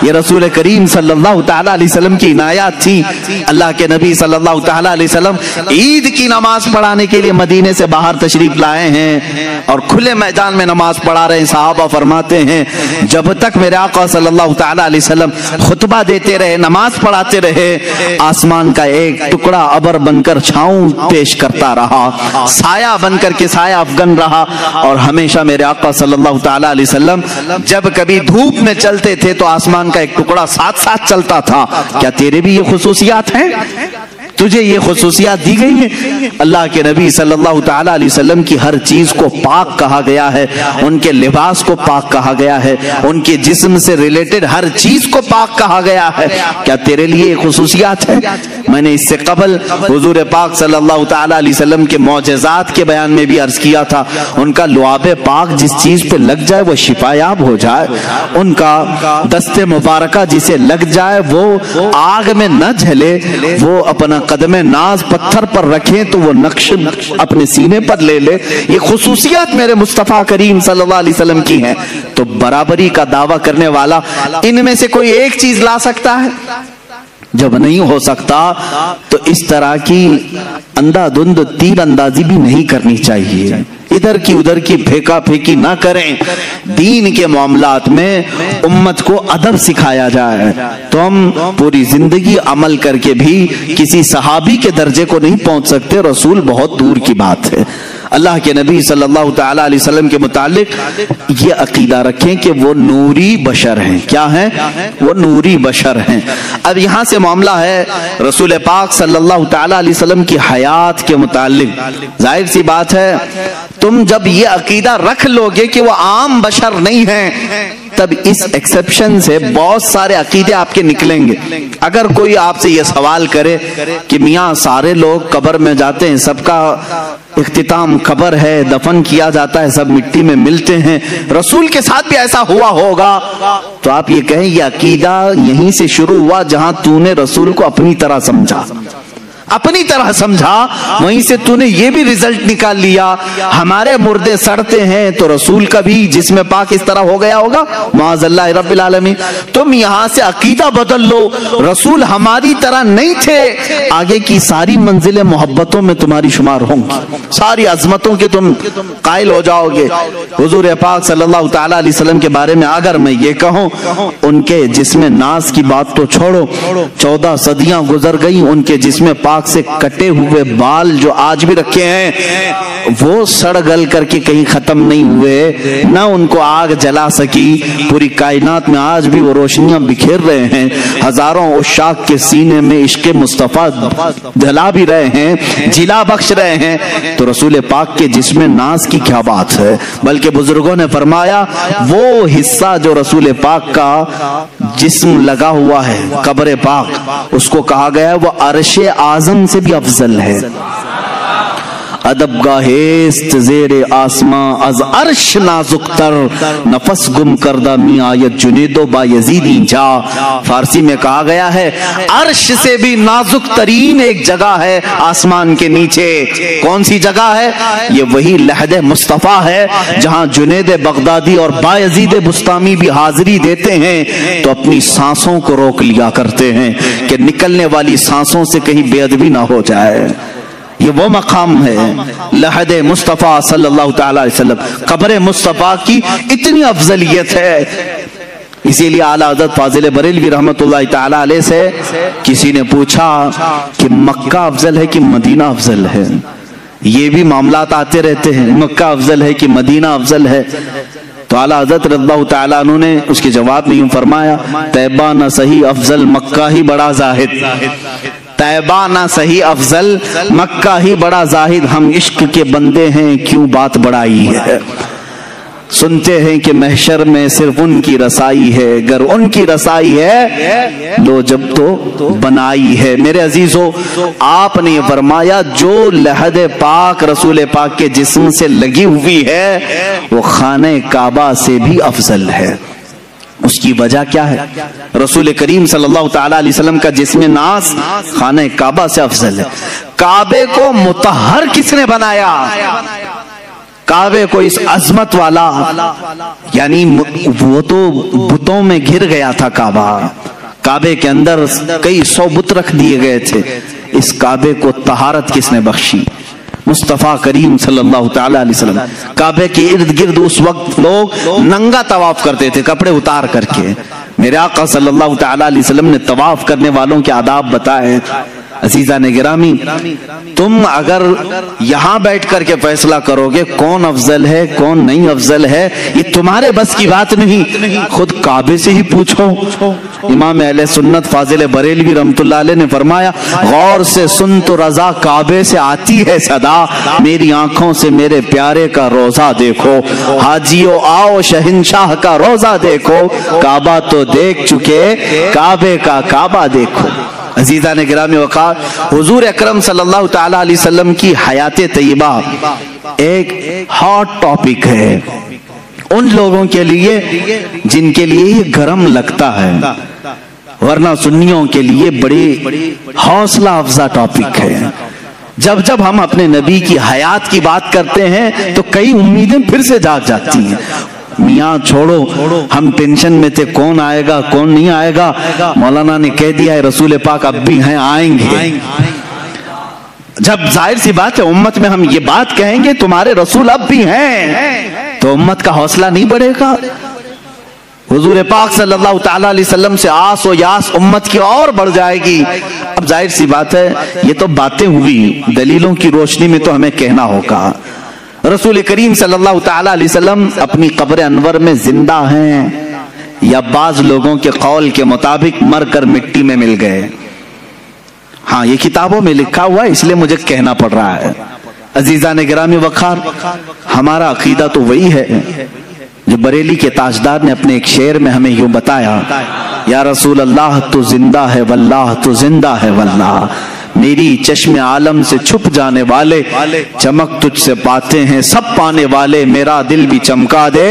یہ رسول کریم صلی اللہ تعالیٰ علیہ وسلم کی عنایات تھی۔ اللہ کے نبی صلی اللہ تعالیٰ علیہ وسلم عید کی نماز پڑھانے کے لیے مدینے سے باہر تشریف لائے ہیں اور کھلے میدان میں نماز پڑھا رہے ہیں۔ صحابہ فرماتے ہیں جب تک میرے آقا صلی اللہ تعالیٰ علیہ وسلم خطبہ دیتے رہے، نماز پڑھاتے رہے، آسمان کا ایک ٹکڑا ابر بن کر چھاؤں پیش کرتا رہا، سایہ بن کر کے سایہ افغن رہا، اور ہمیشہ میرے آقا صلی اللہ تعالیٰ علیہ وسلم جب کبھی دھوپ میں چلتے تھے تو آسمان کا ایک ٹکڑا ساتھ ساتھ چلتا تھا۔ کیا تیرے بھی یہ خصوصیات ہیں؟ تجھے یہ خصوصیات دی گئی ہیں؟ اللہ کے نبی صلی اللہ تعالیٰ علیہ وسلم کی ہر چیز کو پاک کہا گیا ہے، ان کے لباس کو پاک کہا گیا ہے، ان کے جسم سے ریلیٹڈ ہر چیز کو پاک کہا گیا ہے۔ کیا تیرے لیے یہ خصوصیات ہیں؟ میں نے اس سے قبل حضور پاک صلی اللہ تعالیٰ علیہ وسلم کے معجزات کے بیان میں بھی عرض کیا تھا، ان کا لعاب پاک جس چیز پہ لگ جائے وہ شفایاب ہو جائے، ان کا دست مبارکہ جسے لگ جائے وہ آگ میں نہ جھلے، وہ اپنا قدم ناز پتھر پر رکھیں تو وہ نقش اپنے سینے پر لے لے۔ یہ خصوصیات میرے مصطفیٰ کریم صلی اللہ علیہ وسلم کی ہیں۔ تو برابری کا دعویٰ کرنے والا ان میں سے کوئی ایک چیز لا سکتا ہے؟ جب نہیں ہو سکتا تو اس طرح کی اندھا دھند تیر اندازی بھی نہیں کرنی چاہیے، ادھر کی ادھر کی پھینکا پھینکی نہ کریں۔ دین کے معاملات میں امت کو ادب سکھایا جائے تو ہم پوری زندگی عمل کر کے بھی کسی صحابی کے درجے کو نہیں پہنچ سکتے، رسول بہت دور کی بات ہے۔ اللہ کے نبی صلی اللہ تعالیٰ علیہ وسلم کے متعلق یہ عقیدہ رکھیں کہ وہ نوری بشر ہیں۔ کیا ہیں؟ وہ نوری بشر ہیں۔ اب یہاں سے معاملہ ہے رسول پاک صلی اللہ تعالیٰ علیہ وسلم کی حیات کے متعلق۔ ظاہر سی بات ہے تم جب یہ عقیدہ رکھ لو گے کہ وہ عام بشر نہیں ہیں، تب اس ایکسپشن سے بہت سارے عقیدے آپ کے نکلیں گے۔ اگر کوئی آپ سے یہ سوال کرے کہ میاں سارے لوگ قبر میں جاتے ہیں، سب کا اختتام قبر ہے، دفن کیا جاتا ہے، سب مٹی میں ملتے ہیں، رسول کے ساتھ بھی ایسا ہوا ہوگا، تو آپ یہ کہیں یہ عقیدہ یہیں سے شروع ہوا جہاں تو نے رسول کو اپنی طرح سمجھا، اپنی طرح سمجھا، وہیں سے تو نے یہ بھی ریزلٹ نکال لیا ہمارے مردے سڑتے ہیں تو رسول کا بھی جسم پاک اس طرح ہو گیا ہوگا، معاذ اللہ رب العالمین۔ تم یہاں سے عقیدہ بدل لو، رسول ہماری طرح نہیں تھے، آگے کی ساری منزلیں محبتوں میں تمہاری شمار ہوں گی، ساری عظمتوں کے تم قائل ہو جاؤ گے۔ حضور پاک صلی اللہ تعالیٰ علیہ وسلم کے بارے میں اگر میں یہ کہوں، ان کے جسم ناز کی بات تو چھوڑو، 14 صدیاں گزر گئی، ان کے جسم پاک سے کٹے ہوئے بال جو آج بھی رکھے ہیں وہ سڑ گل کر کے کہیں ختم نہیں ہوئے، نہ ان کو آگ جلا سکی، پوری کائنات میں آج بھی وہ روشنیاں بکھیر رہے ہیں، ہزاروں عشاق کے سینے میں عشق مصطفیٰ جلا بھی رہے ہیں، جلا بخش رہے ہیں، تو رسول پاک کے جسم ناز کی کیا بات ہے۔ بلکہ بزرگوں نے فرمایا وہ حصہ جو رسول پاک کا جسم لگا ہوا ہے قبر پاک، اس کو کہا گیا ہے وہ عرش اعظم سے بھی افضل ہے، ادب گاہست زیر آسماں از عرش نازک تر نفس گم کردہ می آیت جنید و بایزیدی جا. فارسی میں کہا گیا ہے عرش سے بھی نازک ترین ایک جگہ ہے آسمان کے نیچے. کون سی جگہ ہے؟ یہ وہی لحد مصطفیٰ ہے جہاں جنید بغدادی اور بایزید بسطامی بھی حاضری دیتے ہیں تو اپنی سانسوں کو روک لیا کرتے ہیں کہ نکلنے والی سانسوں سے کہیں بے ادبی نہ ہو جائے. یہ وہ مقام ہے لحد مصطفیٰ صلی اللہ تعالی علیہ وسلم. قبر مصطفیٰ کی اتنی افضلیت ہے. اسی لیے اعلیٰ حضرت فاضل بریلوی رحمت اللہ تعالی علیہ سے کسی نے پوچھا کہ مکہ افضل ہے کہ مدینہ افضل ہے؟ یہ بھی معاملات آتے رہتے ہیں، مکہ افضل ہے کہ مدینہ افضل ہے؟ تو اعلیٰ حضرت رضی اللہ تعالیٰ عنہ نے اس کے جواب میں یوں فرمایا طیبہ نہ صحیح افضل مکہ ہی بڑا زاہد. طیبہ نہ صحیح افضل مکہ ہی بڑا زاہد. ہم عشق کے بندے ہیں کیوں بات بڑائی ہے. سنتے ہیں کہ محشر میں صرف ان کی رسائی ہے، اگر ان کی رسائی ہے لو جب تو بنائی ہے. میرے عزیزو آپ نے یہ فرمایا جو لحد پاک رسول پاک کے جسم سے لگی ہوئی ہے وہ خانہ کعبہ سے بھی افضل ہے. اس کی وجہ کیا ہے؟ رسول کریم صلی اللہ تعالی علیہ وسلم کا جسم ناز خانہ کعبہ سے افضل ہے. کعبے کو مطہر کس نے بنایا؟ کعبے کو اس عظمت والا، یعنی وہ تو بتوں میں گھر گیا تھا کعبہ، کعبے کے اندر کئی 100 بت رکھ دیے گئے تھے. اس کعبے کو طہارت کس نے بخشی؟ مصطفیٰ کریم صلی اللہ تعالی علیہ وسلم. کعبے کے ارد گرد اس وقت لوگ ننگا طواف کرتے تھے کپڑے اتار کر کے. میرے آقا صلی اللہ تعالی علیہ وسلم نے طواف کرنے والوں کے آداب بتائے. عزیزان گرامی تم اگر یہاں بیٹھ کر کے فیصلہ کرو گے کون افضل ہے کون نہیں افضل ہے، یہ تمہارے بس کی بات نہیں. خود کعبے سے ہی پوچھو. امام اہل سنت فاضل بریلوی رحمت اللہ علیہ نے فرمایا غور سے سن تو رضا کعبے سے آتی ہے صدا، میری آنکھوں سے میرے پیارے کا روزہ دیکھو. حاجیو آؤ شہنشاہ کا روزہ دیکھو، کعبہ تو دیکھ چکے کعبے کا کعبہ دیکھو. عزیزان گرامی وقار حضور اکرم صلی اللہ تعالی علیہ وسلم کی حیات طیبہ ایک ہاٹ ٹاپک ہے ان لوگوں کے لیے جن کے لیے یہ گرم لگتا ہے، ورنہ سنیوں کے لیے بڑی حوصلہ افزا ٹاپک ہے. جب جب ہم اپنے نبی کی حیات کی بات کرتے ہیں تو کئی امیدیں پھر سے جاگ جاتی ہیں. میاں چھوڑو ہم ٹینشن میں تھے کون آئے گا کون نہیں آئے گا، مولانا نے کہہ دیا ہے رسول پاک اب بھی ہیں آئیں گے. جب ظاہر سی بات ہے امت میں ہم یہ بات کہیں گے تمہارے رسول اب بھی ہیں تو امت کا حوصلہ نہیں بڑھے گا. حضور پاک صلی اللہ تعالی علیہ وسلم سے آس و یاس امت کی اور بڑھ جائے گی. اب ظاہر سی بات ہے یہ تو باتیں ہوئی، دلیلوں کی روشنی میں تو ہمیں کہنا ہوگا. رسول کریم صلی اللہ تعالی علیہ وسلم اپنی قبر انور میں زندہ ہیں یا بعض لوگوں کے قول کے مطابق مر کر مٹی میں مل گئے؟ ہاں یہ کتابوں میں لکھا ہوا ہے اس لیے مجھے کہنا پڑ رہا ہے. عزیزان گرامی وقار ہمارا عقیدہ تو وہی ہے جو بریلی کے تاجدار نے اپنے ایک شعر میں ہمیں یوں بتایا یا رسول اللہ تو زندہ ہے واللہ تو زندہ ہے واللہ، میری چشم عالم سے چھپ جانے والے چمک تجھ سے پاتے ہیں سب پانے والے، میرا دل بھی چمکا دے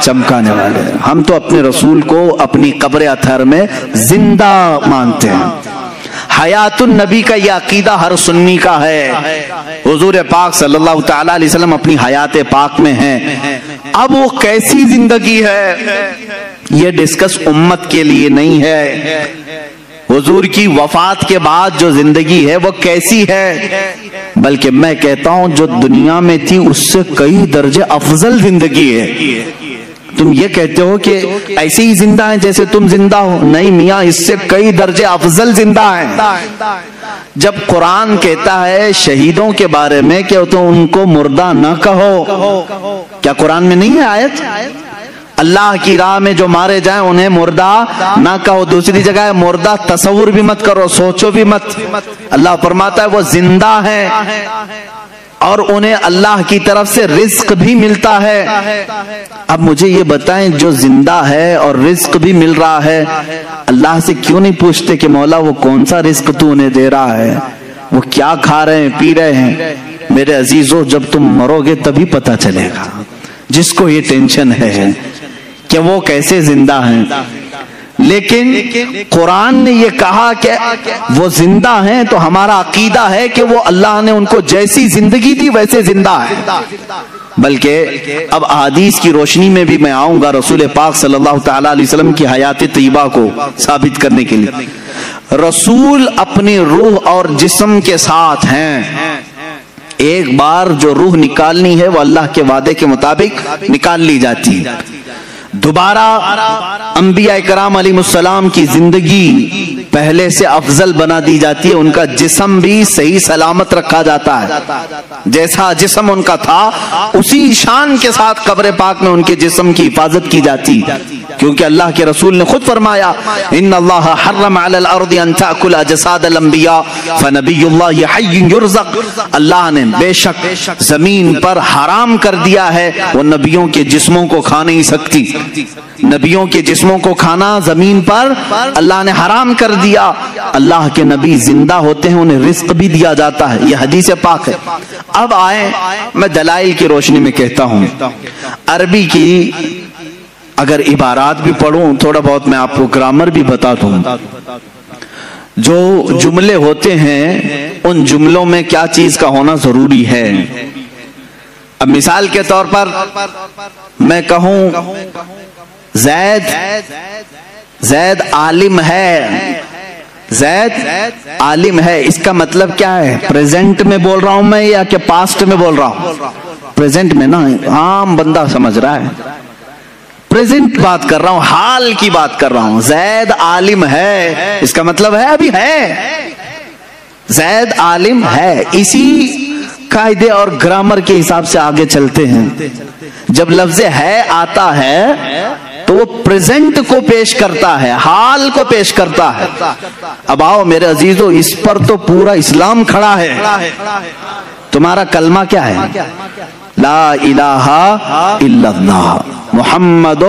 چمکانے والے. ہم تو اپنے رسول کو اپنی قبر اطہر میں زندہ مانتے ہیں. حیات النبی کا یہ عقیدہ ہر سنی کا ہے. حضور پاک صلی اللہ تعالی علیہ وسلم اپنی حیات پاک میں ہیں. اب وہ کیسی زندگی ہے یہ ڈسکس امت کے لیے نہیں ہے. حضور کی وفات کے بعد جو زندگی ہے وہ کیسی ہے، بلکہ میں کہتا ہوں جو دنیا میں تھی اس سے کئی درجے افضل زندگی ہے. تم یہ کہتے ہو کہ ایسے ہی زندہ ہیں جیسے تم زندہ ہو، نہیں میاں اس سے کئی درجے افضل زندہ ہیں. جب قرآن کہتا ہے شہیدوں کے بارے میں کہ تو ان کو مردہ نہ کہو، کیا قرآن میں نہیں ہے آیت؟ اللہ کی راہ میں جو مارے جائیں انہیں مردہ نہ کہو. دوسری جگہ ہے مردہ تصور بھی مت کرو، سوچو بھی مت. اللہ فرماتا ہے وہ زندہ ہیں اور انہیں اللہ کی طرف سے رزق بھی ملتا ہے. اب مجھے یہ بتائیں جو زندہ ہے اور رزق بھی مل رہا ہے اللہ سے کیوں نہیں پوچھتے کہ مولا وہ کون سا رزق تو انہیں دے رہا ہے، وہ کیا کھا رہے ہیں پی رہے ہیں؟ میرے عزیزو جب تم مرو گے تبھی پتہ چلے گا. جس کو یہ ٹینشن ہے کہ وہ کیسے زندہ ہیں، لیکن قرآن نے یہ کہا کہ وہ زندہ ہیں، تو ہمارا عقیدہ ہے کہ وہ اللہ نے ان کو جیسی زندگی دی ویسے زندہ ہے. بلکہ اب احادیث کی روشنی میں بھی میں آؤں گا رسول پاک صلی اللہ تعالی علیہ وسلم کی حیات طیبہ کو ثابت کرنے کے لیے. رسول اپنی روح اور جسم کے ساتھ ہیں. ایک بار جو روح نکالنی ہے وہ اللہ کے وعدے کے مطابق نکال لی جاتی ہے. دوبارہ انبیاء کرام علیہ السلام کی زندگی پہلے سے افضل بنا دی جاتی ہے. ان کا جسم بھی صحیح سلامت رکھا جاتا ہے. جیسا جسم ان کا تھا اسی شان کے ساتھ قبر پاک میں ان کے جسم کی حفاظت کی جاتی، کیونکہ اللہ کے رسول نے خود فرمایا ان اللہ حرم علی الارض ان تاکل اجساد الانبیاء فنبی اللہ حی یرزق. اللہ نے بے شک زمین پر حرام کر دیا ہے وہ نبیوں کے جسموں کو کھا نہیں سکتی. نبیوں کے جسموں کو کھانا زمین پر اللہ نے حرام کر دیا. اللہ کے نبی زندہ ہوتے ہیں، انہیں رزق بھی دیا جاتا ہے. یہ حدیث پاک ہے. اب آئیں میں دلائل کی روشنی میں کہتا ہوں. عربی کی اگر عبارات بھی پڑھوں، تھوڑا بہت میں آپ کو گرامر بھی بتا دوں. جو جملے ہوتے ہیں ان جملوں میں کیا چیز کا ہونا ضروری ہے. اب مثال کے طور پر میں کہوں زید عالم ہے، زید عالم ہے، اس کا مطلب کیا ہے؟ پریزنٹ میں بول رہا ہوں میں یا کہ پاسٹ میں بول رہا ہوں؟ پریزنٹ میں نا، عام بندہ سمجھ رہا ہے. پریزنٹ بات کر رہا ہوں، حال کی بات کر رہا ہوں. زید عالم ہے اس کا مطلب ہے ابھی ہے، زید عالم ہے. اسی قاعدے اور گرامر کے حساب سے آگے چلتے ہیں. جب لفظ ہے آتا ہے تو وہ پریزنٹ کو پیش کرتا ہے، حال کو پیش کرتا ہے. اب آؤ میرے عزیزو، اس پر تو پورا اسلام کھڑا ہے. تمہارا کلمہ کیا ہے؟ لا الہ الا اللہ محمد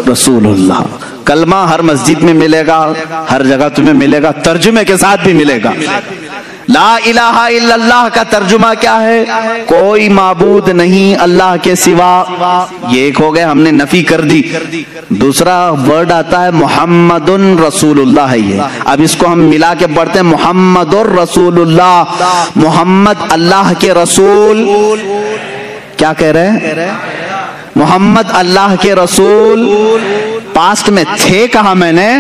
رسول اللہ. کلمہ ہر مسجد میں ملے گا، ہر جگہ تمہیں ملے گا، ترجمے کے ساتھ بھی ملے گا. لا الہ الا اللہ کا ترجمہ کیا ہے؟ کوئی معبود نہیں اللہ کے سوا. یہ ایک ہو گیا، ہم نے نفی کر دی. دوسرا ورڈ آتا ہے محمد رسول اللہ ہے. یہ اب اس کو ہم ملا کے پڑھتے ہیں محمد رسول اللہ. محمد اللہ کے رسول. کیا کہہ رہے ہیں؟ محمد اللہ کے رسول. پاسٹ میں تھے کہا میں نے.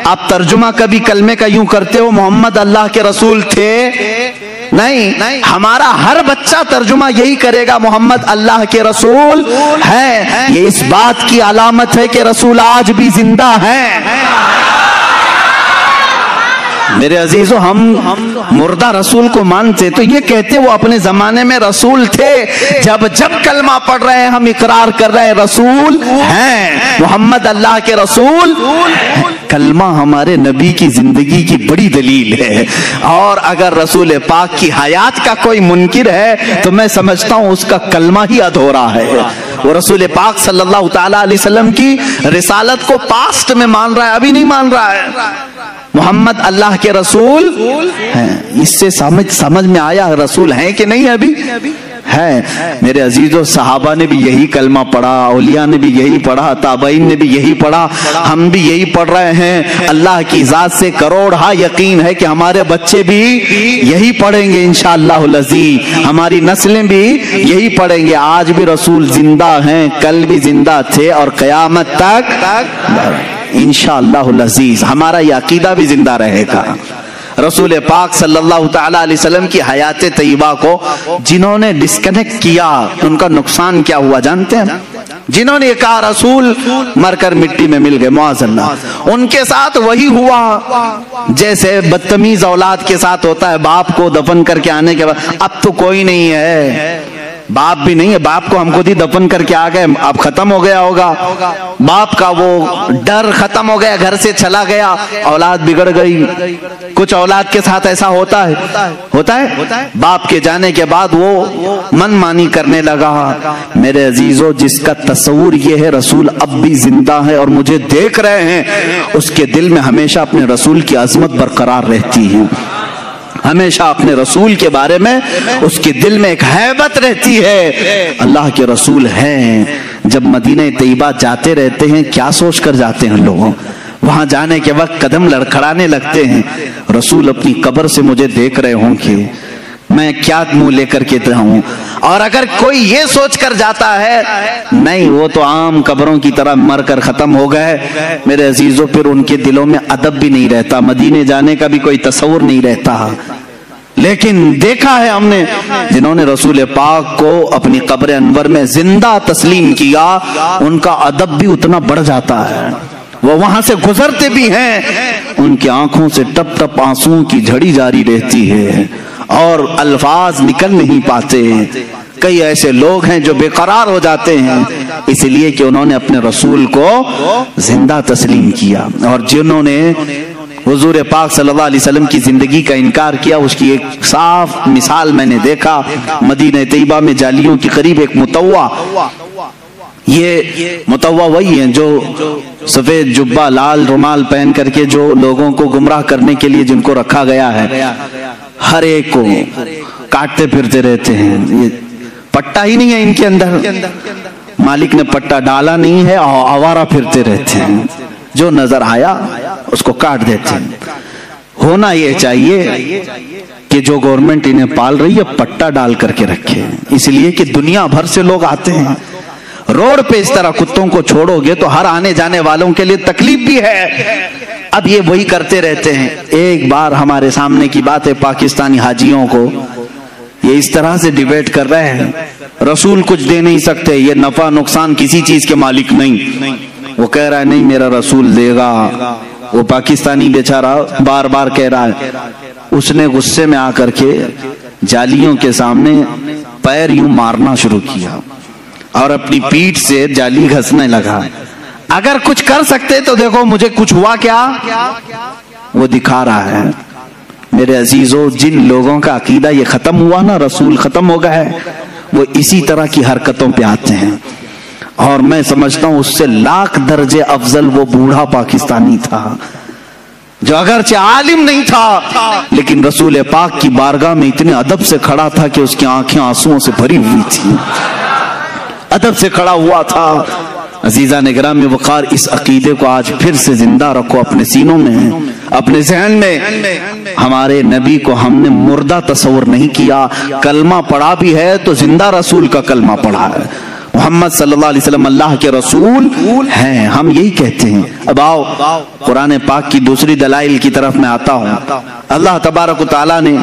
آپ ترجمہ کبھی کلمے کا یوں کرتے ہو محمد اللہ کے رسول تھے؟ نہیں. ہمارا ہر بچہ ترجمہ یہی کرے گا محمد اللہ کے رسول ہے. یہ اس بات کی علامت ہے کہ رسول آج بھی زندہ ہیں. میرے عزیزو، ہم مردہ رسول کو مانتے تو یہ کہتے وہ اپنے زمانے میں رسول تھے. جب کلمہ پڑھ رہے ہیں ہم اقرار کر رہے ہیں رسول ہیں، محمد اللہ کے رسول. کلمہ ہمارے نبی کی زندگی کی بڑی دلیل ہے. اور اگر رسول پاک کی حیات کا کوئی منکر ہے تو میں سمجھتا ہوں اس کا کلمہ ہی ادھورا ہے. وہ رسول پاک صلی اللہ تعالی علیہ وسلم کی رسالت کو پاسٹ میں مان رہا ہے، ابھی نہیں مان رہا ہے. محمد اللہ کے رسول ہیں. اس سے سمجھ میں آیا رسول ہیں کہ نہیں ابھی ہے. میرے عزیزو، صحابہ نے بھی یہی کلمہ پڑھا، اولیاء نے بھی یہی پڑھا، تابعین نے بھی یہی پڑھا، ہم بھی یہی پڑھ رہے ہیں. اللہ کی ذات سے کروڑ یقین ہے کہ ہمارے بچے بھی یہی پڑھیں گے انشاءاللہ العزیز. ہماری نسلیں بھی یہی پڑھیں گے. آج بھی رسول زندہ ہیں، کل بھی زندہ تھے اور قیامت تک انشاءاللہ العزیز ہمارا یہ عقیدہ بھی زندہ رہے گا. رسول پاک صلی اللہ تعالی علیہ وسلم کی حیات طیبہ کو جنہوں نے ڈسکنیکٹ کیا ان کا نقصان کیا ہوا جانتے ہیں؟ جنہوں نے کہا رسول مر کر مٹی میں مل گئے معاذ اللہ، ان کے ساتھ وہی ہوا جیسے بدتمیز اولاد کے ساتھ ہوتا ہے. باپ کو دفن کر کے آنے کے بعد اب تو کوئی نہیں ہے، باپ بھی نہیں ہے، باپ کو ہم خود ہی دفن کر کے آ گئے، اب ختم ہو گیا ہوگا. باپ کا وہ ڈر ختم ہو گیا، گھر سے چلا گیا، اولاد بگڑ گئی. کچھ اولاد کے ساتھ ایسا ہوتا ہے باپ کے جانے کے بعد وہ من مانی کرنے لگا. میرے عزیزو، جس کا تصور یہ ہے رسول اب بھی زندہ ہے اور مجھے دیکھ رہے ہیں، اس کے دل میں ہمیشہ اپنے رسول کی عظمت برقرار رہتی ہے. ہمیشہ اپنے رسول کے بارے میں اس کے دل میں ایک ہیبت رہتی ہے، اللہ کے رسول ہیں۔ جب مدینہ طیبہ جاتے رہتے ہیں کیا سوچ کر جاتے ہیں لوگوں، وہاں جانے کے وقت قدم لڑکھڑانے لگتے ہیں، رسول اپنی قبر سے مجھے دیکھ رہے ہوں کہ میں کیا منہ لے کر کے رہوں۔ اور اگر کوئی یہ سوچ کر جاتا ہے نہیں وہ تو عام قبروں کی طرح مر کر ختم ہو گئے، میرے عزیزوں پھر ان کے دلوں میں ادب بھی نہیں رہتا، مدینے جانے کا بھی کوئی تصور نہیں رہتا۔ لیکن دیکھا ہے ہم نے جنہوں نے رسول پاک کو اپنی قبر انور میں زندہ تسلیم کیا، ان کا ادب بھی اتنا بڑھ جاتا ہے، وہ وہاں سے گزرتے بھی ہیں ان کی آنکھوں سے ٹپ ٹپ آنسوں کی جھڑی جاری رہتی ہے اور الفاظ نکل نہیں پاتے۔ کئی ایسے لوگ ہیں جو بے قرار ہو جاتے ہیں اس لیے کہ انہوں نے اپنے رسول کو زندہ تسلیم کیا، اور جنہوں نے حضور پاک صلی اللہ علیہ وسلم کی زندگی کا انکار کیا اس کی ایک صاف مثال میں نے دیکھا مدینہ طیبہ میں جالیوں کے قریب ایک متوع، یہ متوع وہی ہیں جو سفید جبہ لال رومال پہن کر کے جو لوگوں کو گمراہ کرنے کے لیے جن کو رکھا گیا ہے، ہر ایک کو کاٹتے پھرتے رہتے ہیں، یہ پٹا ہی نہیں ہے ان کے اندر، مالک نے پٹا ڈالا نہیں ہے، آوارہ پھرتے رہتے ہیں، جو نظر آیا اس کو کاٹ دیتے ہیں۔ ہونا یہ چاہیے کہ جو گورنمنٹ انہیں پال رہی ہے پٹا ڈال کر کے رکھے، اس لیے کہ دنیا بھر سے لوگ آتے ہیں، روڈ پہ اس طرح کتوں کو چھوڑو گے تو ہر آنے جانے والوں کے لیے تکلیف بھی ہے۔ اب یہ وہی کرتے رہتے ہیں۔ ایک بار ہمارے سامنے کی بات ہے، پاکستانی حاجیوں کو یہ اس طرح سے ڈیبیٹ کر رہے ہیں، رسول کچھ دے نہیں سکتے، یہ نفع نقصان کسی چیز کے مالک نہیں، وہ کہہ رہا ہے نہیں میرا رسول دے گا، وہ پاکستانی بیچارہ بار بار کہہ رہا ہے۔ اس نے غصے میں آ کر کے جالیوں کے سامنے پیر یوں مارنا شروع کیا اور اپنی پیٹھ سے جالی گھسنے لگا۔ اگر کچھ کر سکتے تو دیکھو مجھے کچھ ہوا کیا، وہ دکھا رہا ہے۔ میرے عزیزو جن لوگوں کا عقیدہ یہ ختم ہوا نا، رسول ختم ہو گئے، وہ اسی طرح کی حرکتوں پہ آتے ہیں، اور میں سمجھتا ہوں اس سے لاکھ درجے افضل وہ بوڑھا پاکستانی تھا جو اگرچہ عالم نہیں تھا لیکن رسول پاک کی بارگاہ میں اتنے ادب سے کھڑا تھا کہ اس کی آنکھیں آنسوؤں سے بھری ہوئی تھی، ادب سے کھڑا ہوا تھا۔ عزیزان گرامی وقار، اس عقیدے کو آج پھر سے زندہ رکھو اپنے سینوں میں، اپنے ذہن میں۔ ہمارے نبی کو ہم نے مردہ تصور نہیں کیا، کلمہ پڑھا بھی ہے تو زندہ رسول کا کلمہ پڑھا ہے، محمد صلی اللہ علیہ وسلم اللہ کے رسول ہیں، ہم یہی کہتے ہیں۔ اب آؤ قرآن پاک کی دوسری دلائل کی طرف میں آتا ہوں۔ اللہ تبارک و تعالیٰ نے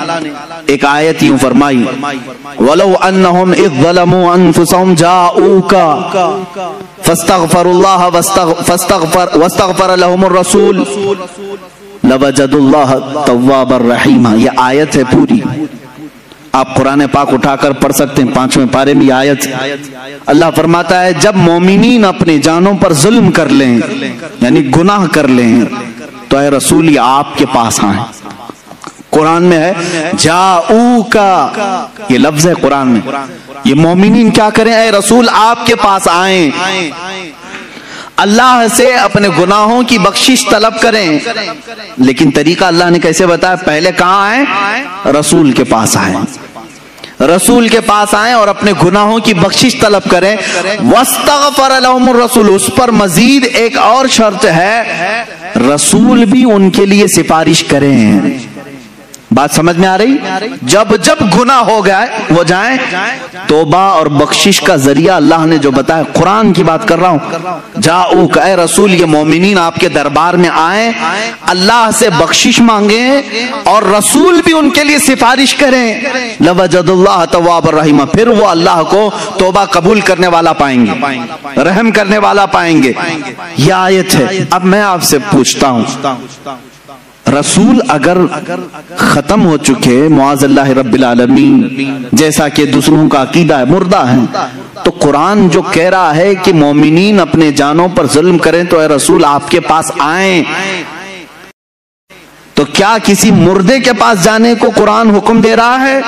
ایک آیت یوں فرمائی، وَلَوْ أَنَّهُمْ إِذْ ظَلَمُوا أَنفُسَهُمْ جَاءُوكَ فَاسْتَغْفَرُوا اللَّهَ وَاسْتَغْفَرَ لَهُمُ الرَّسُولُ لَوَجَدُوا اللَّهَ تَوَّابًا رَحِيمًا۔ یہ آیت ہے پوری، آپ قرآن پاک اٹھا کر پڑھ سکتے ہیں، 5ویں پارے میں یہ آیت۔ اللہ فرماتا ہے جب مومنین اپنے جانوں پر ظلم کر لیں یعنی گناہ کر لیں تو اے رسول یہ آپ کے پاس آئیں۔ قرآن میں ہے جاؤکا، یہ لفظ ہے قرآن میں، یہ مومنین کیا کریں؟ اے رسول آپ کے پاس آئیں، اللہ سے اپنے گناہوں کی بخشش طلب کریں۔ لیکن طریقہ اللہ نے کیسے بتایا؟ پہلے کہاں آئیں؟ رسول کے پاس آئیں، رسول کے پاس آئیں اور اپنے گناہوں کی بخشش طلب کریں۔ واستغفر لهم الرسول، اس پر مزید ایک اور شرط ہے، رسول بھی ان کے لیے سفارش کریں۔ بات سمجھ میں آ رہی؟ جب جب گناہ ہو گئے وہ جائیں، توبہ اور بخشش کا ذریعہ اللہ نے جو بتایا، قرآن کی بات کر رہا ہوں، جاؤک اے رسول یہ مومنین آپ کے دربار میں آئیں، اللہ سے بخشش مانگیں اور رسول بھی ان کے لیے سفارش کریں، لوجد اللہ تواب الرحیم، پھر وہ اللہ کو توبہ قبول کرنے والا پائیں گے، رحم کرنے والا پائیں گے۔ یہ آیت ہے۔ اب میں آپ سے پوچھتا ہوں، رسول اگر ختم ہو چکے معاذ اللہ رب العالمین، جیسا کہ دوسروں کا عقیدہ ہے، مردہ ہیں، تو قرآن جو کہہ رہا ہے کہ مومنین اپنے جانوں پر ظلم کریں تو اے رسول آپ کے پاس آئیں، تو کیا کسی مردے کے پاس جانے کو قرآن حکم دے رہا ہے؟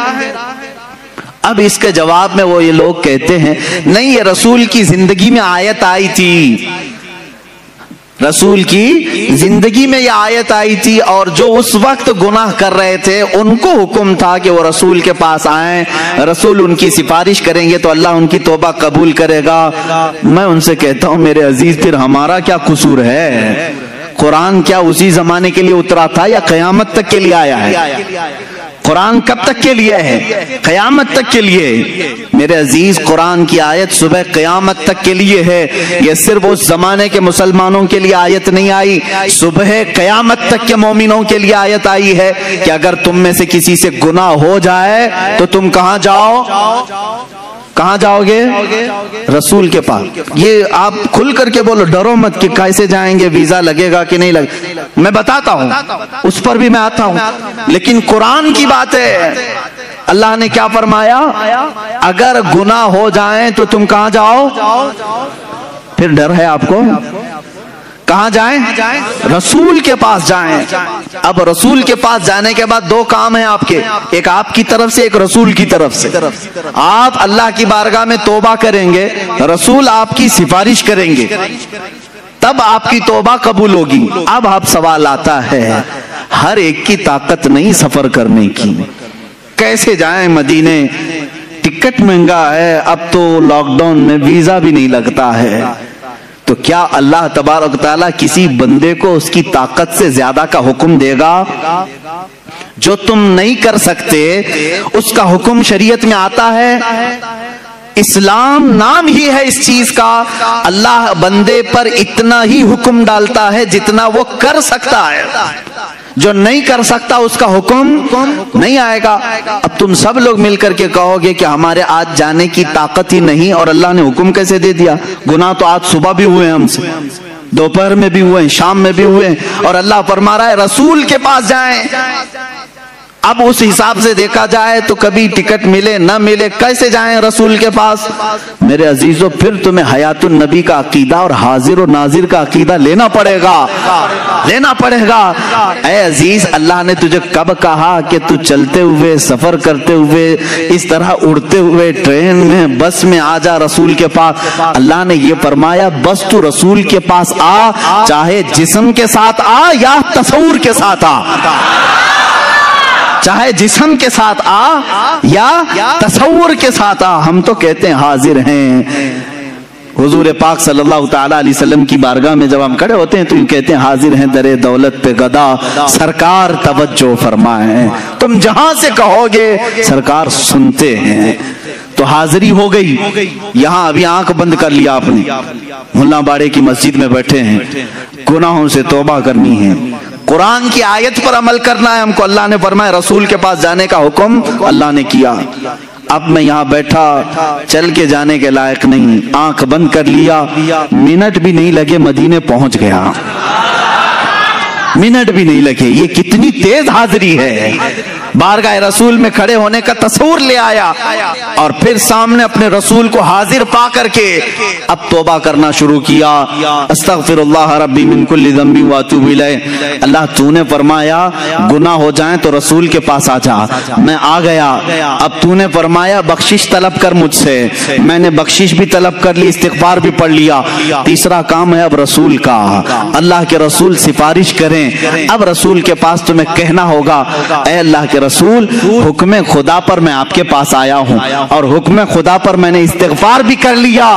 اب اس کے جواب میں وہ یہ لوگ کہتے ہیں نہیں، یہ رسول کی زندگی میں آیت آئی تھی، رسول کی زندگی میں یہ آیت آئی تھی، اور جو اس وقت گناہ کر رہے تھے ان کو حکم تھا کہ وہ رسول کے پاس آئیں، رسول ان کی سفارش کریں گے تو اللہ ان کی توبہ قبول کرے گا۔ میں ان سے کہتا ہوں میرے عزیز، پھر ہمارا کیا قصور ہے؟ قرآن کیا اسی زمانے کے لیے اترا تھا یا قیامت تک کے لیے آیا ہے؟ قرآن کب تک کے لیے ہے؟ قیامت تک کے لیے۔ میرے عزیز، قرآن کی آیت صبح قیامت تک کے لیے ہے، یہ صرف اس زمانے کے مسلمانوں کے لیے آیت نہیں آئی، صبح قیامت تک کے مومنوں کے لیے آیت آئی ہے کہ اگر تم میں سے کسی سے گناہ ہو جائے تو تم کہاں جاؤ؟ کہاں جاؤ گے؟ رسول کے پاس۔ یہ آپ کھل کر کے بولو، ڈرو مت کہ کیسے جائیں گے، ویزا لگے گا کہ نہیں لگے، میں بتاتا ہوں، اس پر بھی میں آتا ہوں، لیکن قرآن کی بات ہے۔ اللہ نے کیا فرمایا؟ اگر گناہ ہو جائیں تو تم کہاں جاؤ؟ پھر ڈر ہے آپ کو؟ کہاں جائیں؟ رسول کے پاس جائیں۔ اب رسول کے پاس جانے کے بعد دو کام ہیں آپ کے، ایک آپ کی طرف سے، ایک رسول کی طرف سے۔ آپ اللہ کی بارگاہ میں توبہ کریں گے، رسول آپ کی سفارش کریں گے، تب آپ کی توبہ قبول ہوگی۔ اب آپ سوال آتا ہے، ہر ایک کی طاقت نہیں سفر کرنے کی، کیسے جائیں مدینے؟ ٹکٹ مہنگا ہے، اب تو لاک ڈاؤن میں ویزا بھی نہیں لگتا ہے، تو کیا اللہ تبارک تعالیٰ کسی بندے کو اس کی طاقت سے زیادہ کا حکم دے گا؟ جو تم نہیں کر سکتے اس کا حکم شریعت میں آتا ہے۔ اسلام نام ہی ہے اس چیز کا، اللہ بندے پر اتنا ہی حکم ڈالتا ہے جتنا وہ کر سکتا ہے، جو نہیں کر سکتا اس کا حکم نہیں آئے گا۔ اب تم سب لوگ مل کر کے کہو گے کہ ہمارے آج جانے کی طاقت ہی نہیں، اور اللہ نے حکم کیسے دے دیا؟ گناہ تو آج صبح بھی ہوئے ہیں ہم سے، دوپہر میں بھی ہوئے ہیں، شام میں بھی ہوئے ہیں، اور اللہ فرما رہا ہے رسول کے پاس جائیں۔ اب اس حساب سے دیکھا جائے تو کبھی ٹکٹ ملے نہ ملے، کیسے جائیں رسول کے پاس؟ میرے عزیزوں، پھر تمہیں حیات النبی کا عقیدہ اور حاضر و ناظر کا عقیدہ لینا پڑے گا، لینا پڑے گا۔ اے عزیز، اللہ نے تجھے کب کہا کہ تو چلتے ہوئے، سفر کرتے ہوئے، اس طرح اڑتے ہوئے، ٹرین میں، بس میں آ جا رسول کے پاس؟ اللہ نے یہ فرمایا بس تو رسول کے پاس آ، چاہے جسم کے ساتھ آ یا تصور کے ساتھ آ، چاہے جسم کے ساتھ آ یا تصور کے ساتھ آ، ہم تو کہتے ہیں حاضر ہیں۔ حضور پاک صلی اللہ تعالیٰ علیہ وسلم کی بارگاہ میں جب ہم کھڑے ہوتے ہیں تو یہ کہتے ہیں حاضر ہیں در دولت پہ گدا، سرکار توجہ فرمائیں۔ تم جہاں سے کہو گے سرکار سنتے ہیں۔ تو حاضری ہو گئی۔ یہاں ابھی آنکھ بند کر لیا آپ نے، ملا باڑے کی مسجد میں بیٹھے ہیں، گناہوں سے توبہ کرنی ہے، قرآن کی آیت پر عمل کرنا ہے ہم کو۔ اللہ نے فرمایا رسول کے پاس جانے کا حکم اللہ نے کیا۔ اب میں یہاں بیٹھا، چل کے جانے کے لائق نہیں، آنکھ بند کر لیا، منٹ بھی نہیں لگے مدینے پہنچ گیا، منٹ بھی نہیں لگے۔ یہ کتنی تیز حاضری ہے! بارگاہ رسول میں کھڑے ہونے کا تصور لے آیا، اور پھر سامنے اپنے رسول کو حاضر پا کر کے اب توبہ کرنا شروع کیا۔ استغفر اللہ ربی من کل ذنب واتوب الیہ۔ اللہ تو نے فرمایا گناہ ہو جائیں تو رسول کے پاس آ جا، میں آ گیا۔ اب تو نے فرمایا بخشش طلب کر مجھ سے، میں نے بخشش بھی طلب کر لی، استغفار بھی پڑھ لیا۔ تیسرا کام ہے اب رسول کا، اللہ کے رسول سفارش کریں۔ اب رسول کے پاس تمہیں کہنا ہوگا اے اللہ کے رسول، حکم خدا پر میں آپ کے پاس آیا ہوں، اور حکم خدا پر میں نے استغفار بھی کر لیا،